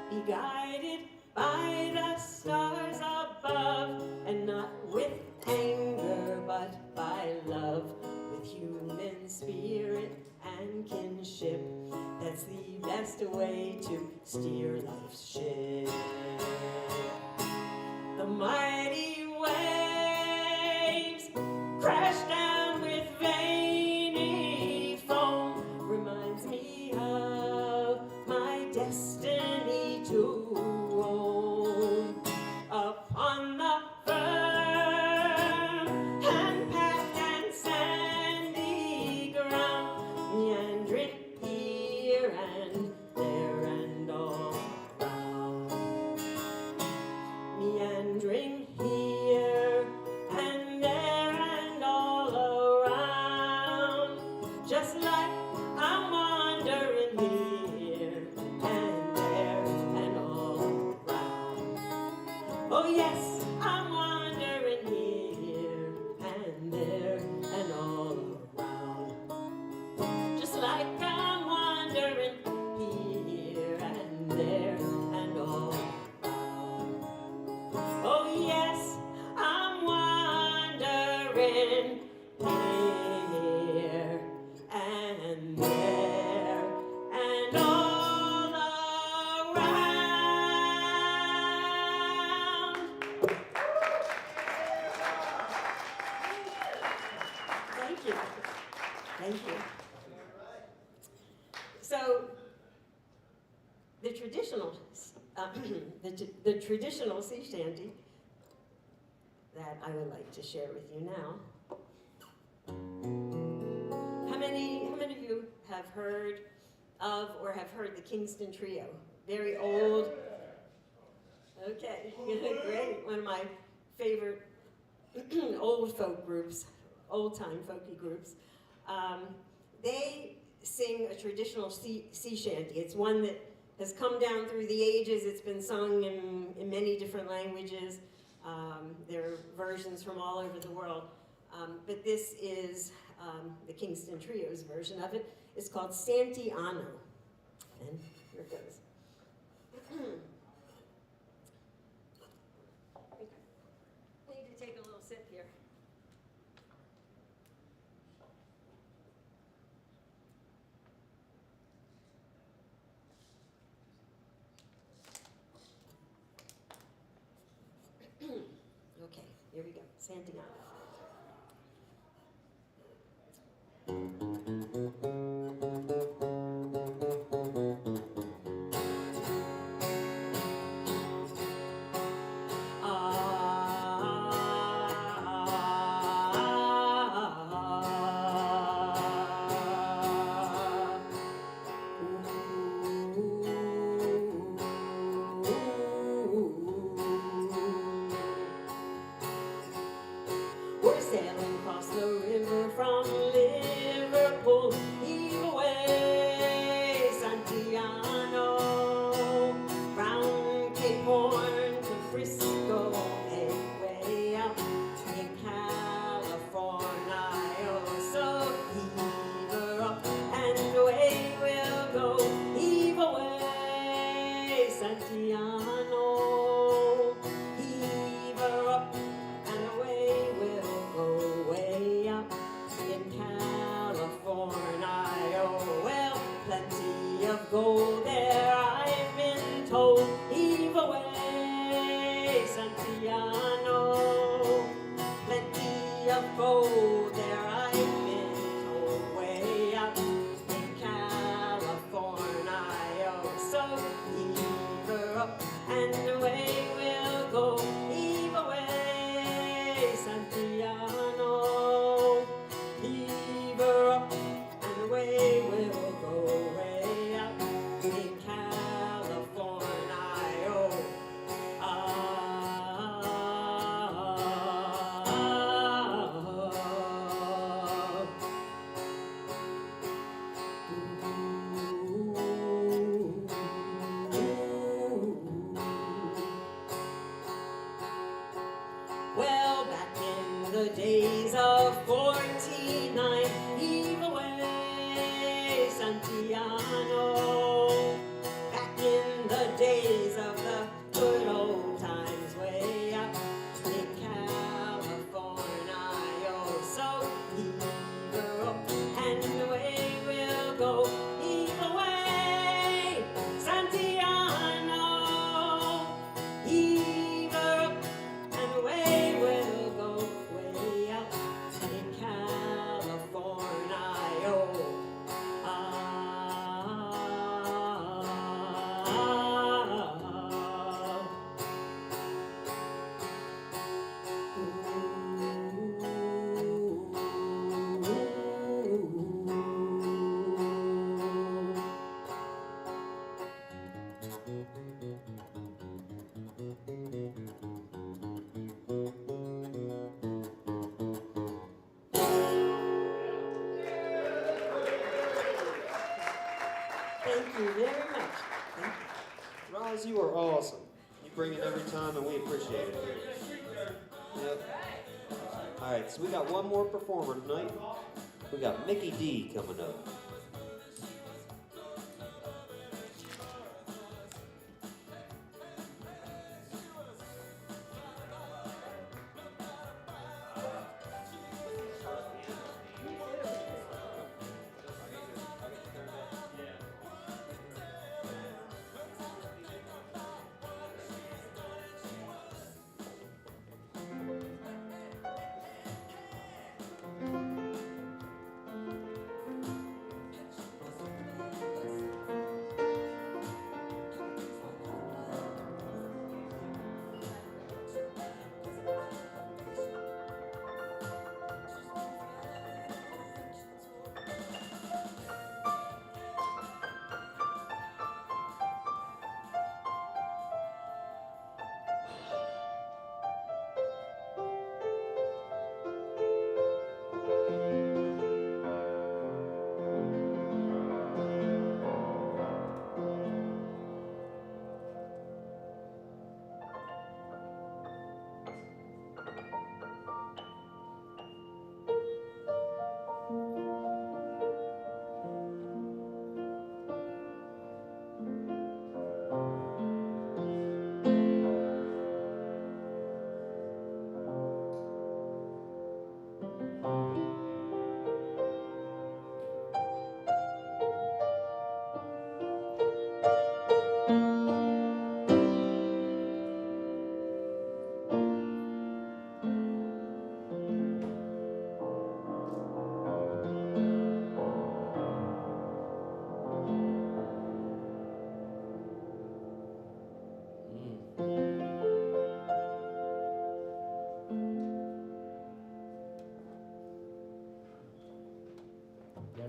Be guided by the stars above, and not with anger but by love, with human spirit and kinship. That's the best way to steer life's ship. The mighty waves crash down with veiny foam, reminds me of my destiny to roam upon the firm and packed and sandy ground, meandering here and there and all around, meandering here and there and all around, just like I'm wandering here and there and all around. Oh yes, I'm wandering here and there and all around, just like I'm wandering here and there and all around. Oh yes, I'm wandering here and there and all around. Thank you. Thank you. So, the traditional, the traditional sea shanty that I would like to share with you now. How many of you have heard of or have heard the Kingston Trio? Very old. Okay, great. One of my favorite old folk groups, old-time folky groups. They sing a traditional sea shanty. It's one that has come down through the ages. It's been sung in many different languages. There are versions from all over the world. But this is the Kingston Trio's version of it. It's called Santiano. And here it goes. I need to take a little sip here. Here we go, Santiano. We're sailing across the river from Liverpool, heave away, Santiano, round Cape Horn to Frisco, make way up in California. So heave her up and away we'll go, heave away, Santiano, heave her up and away we'll go way up in California. Well, plenty of gold there I've been told. Heave away, Santiano. Plenty of gold there I've been told. Way up in California. So heave her up and away we'll go. Heave away, Santiano, heave her up and away we'll go way up in California. Well, back in the days of 49, heave away, Santiano. Back in the days of the good old times, way up in California. So heave her up and away we'll go. Heave away, Santiano. Heave her up and away we'll go, way out in California. Thank you very much. Roz, you are awesome. You bring it every time, and we appreciate it. Yep. All right, so we got one more performer tonight. We got Mickey D coming up.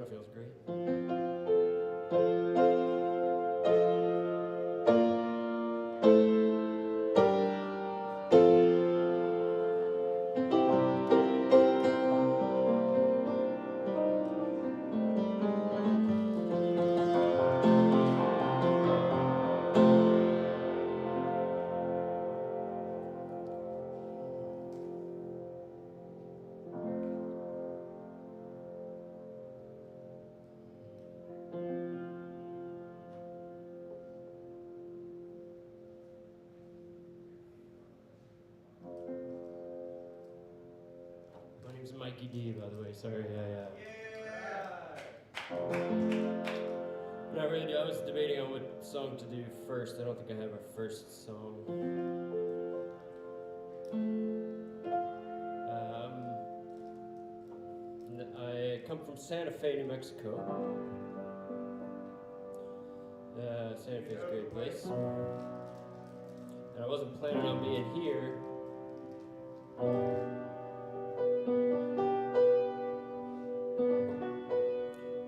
piano feels great. My name's Mikey D, by the way. Sorry, I was debating on what song to do first. I don't think I have a first song. I come from Santa Fe, New Mexico. Santa Fe's a great place. And I wasn't planning on being here.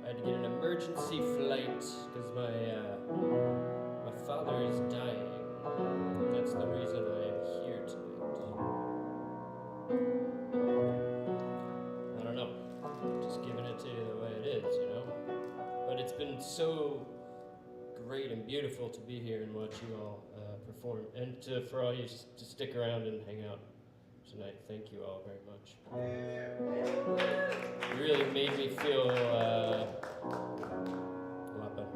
I had to get an emergency flight because my father is dying. That's the reason I am here tonight. I don't know, just giving it to you the way it is, you know? But it's been so great and beautiful to be here and watch you all perform, and for all you to stick around and hang out tonight. Thank you all very much. It really made me feel a lot better.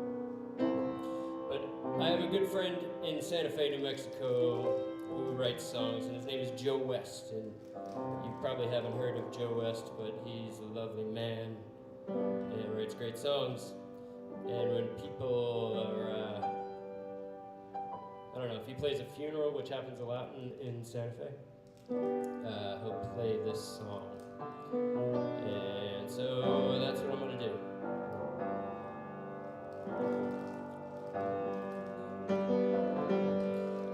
But I have a good friend in Santa Fe, New Mexico, who writes songs, and his name is Joe West. And you probably haven't heard of Joe West, but he's a lovely man and writes great songs. And when people are, I don't know, if he plays a funeral, which happens a lot in Santa Fe, he'll play this song. And so that's what I'm gonna do.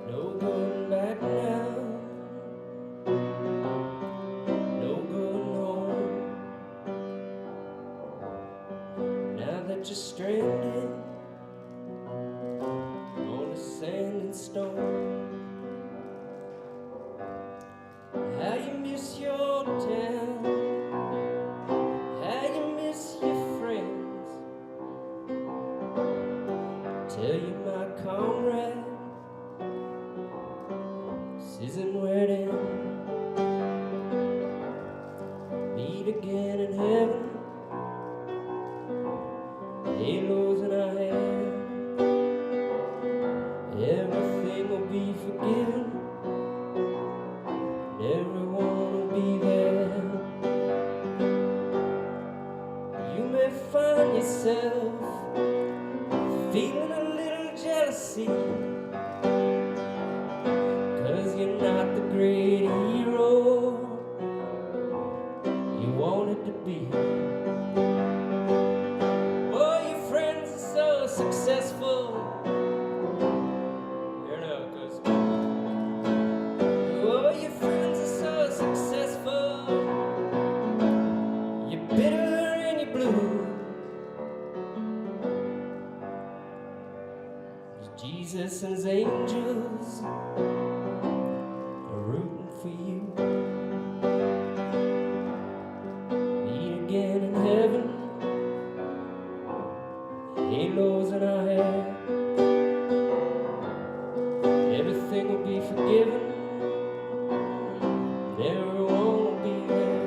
No going back now, no going home. Now that you're stranded on the sand and stone, how you miss your town, how you miss your friends. Tell you my comrade, this isn't where it ends. Meet again in heaven, halos in our hair. Everything will be forgiven, everyone will be there. You may find yourself feeling a little jealousy, 'cause you're not the great hero you wanted to be. Oh, your friends are so successful. Here now it goes. Oh, your friends are so successful. You're bitter and you're blue. Jesus and his angels are rooting for you. Meet again in heaven, halos in our hair. Everything will be forgiven, everyone will be there.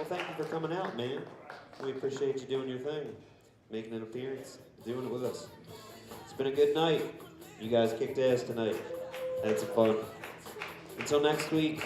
Well, thank you for coming out, man. We appreciate you doing your thing, making an appearance, doing it with us. It's been a good night. You guys kicked ass tonight. Had some fun. Until next week,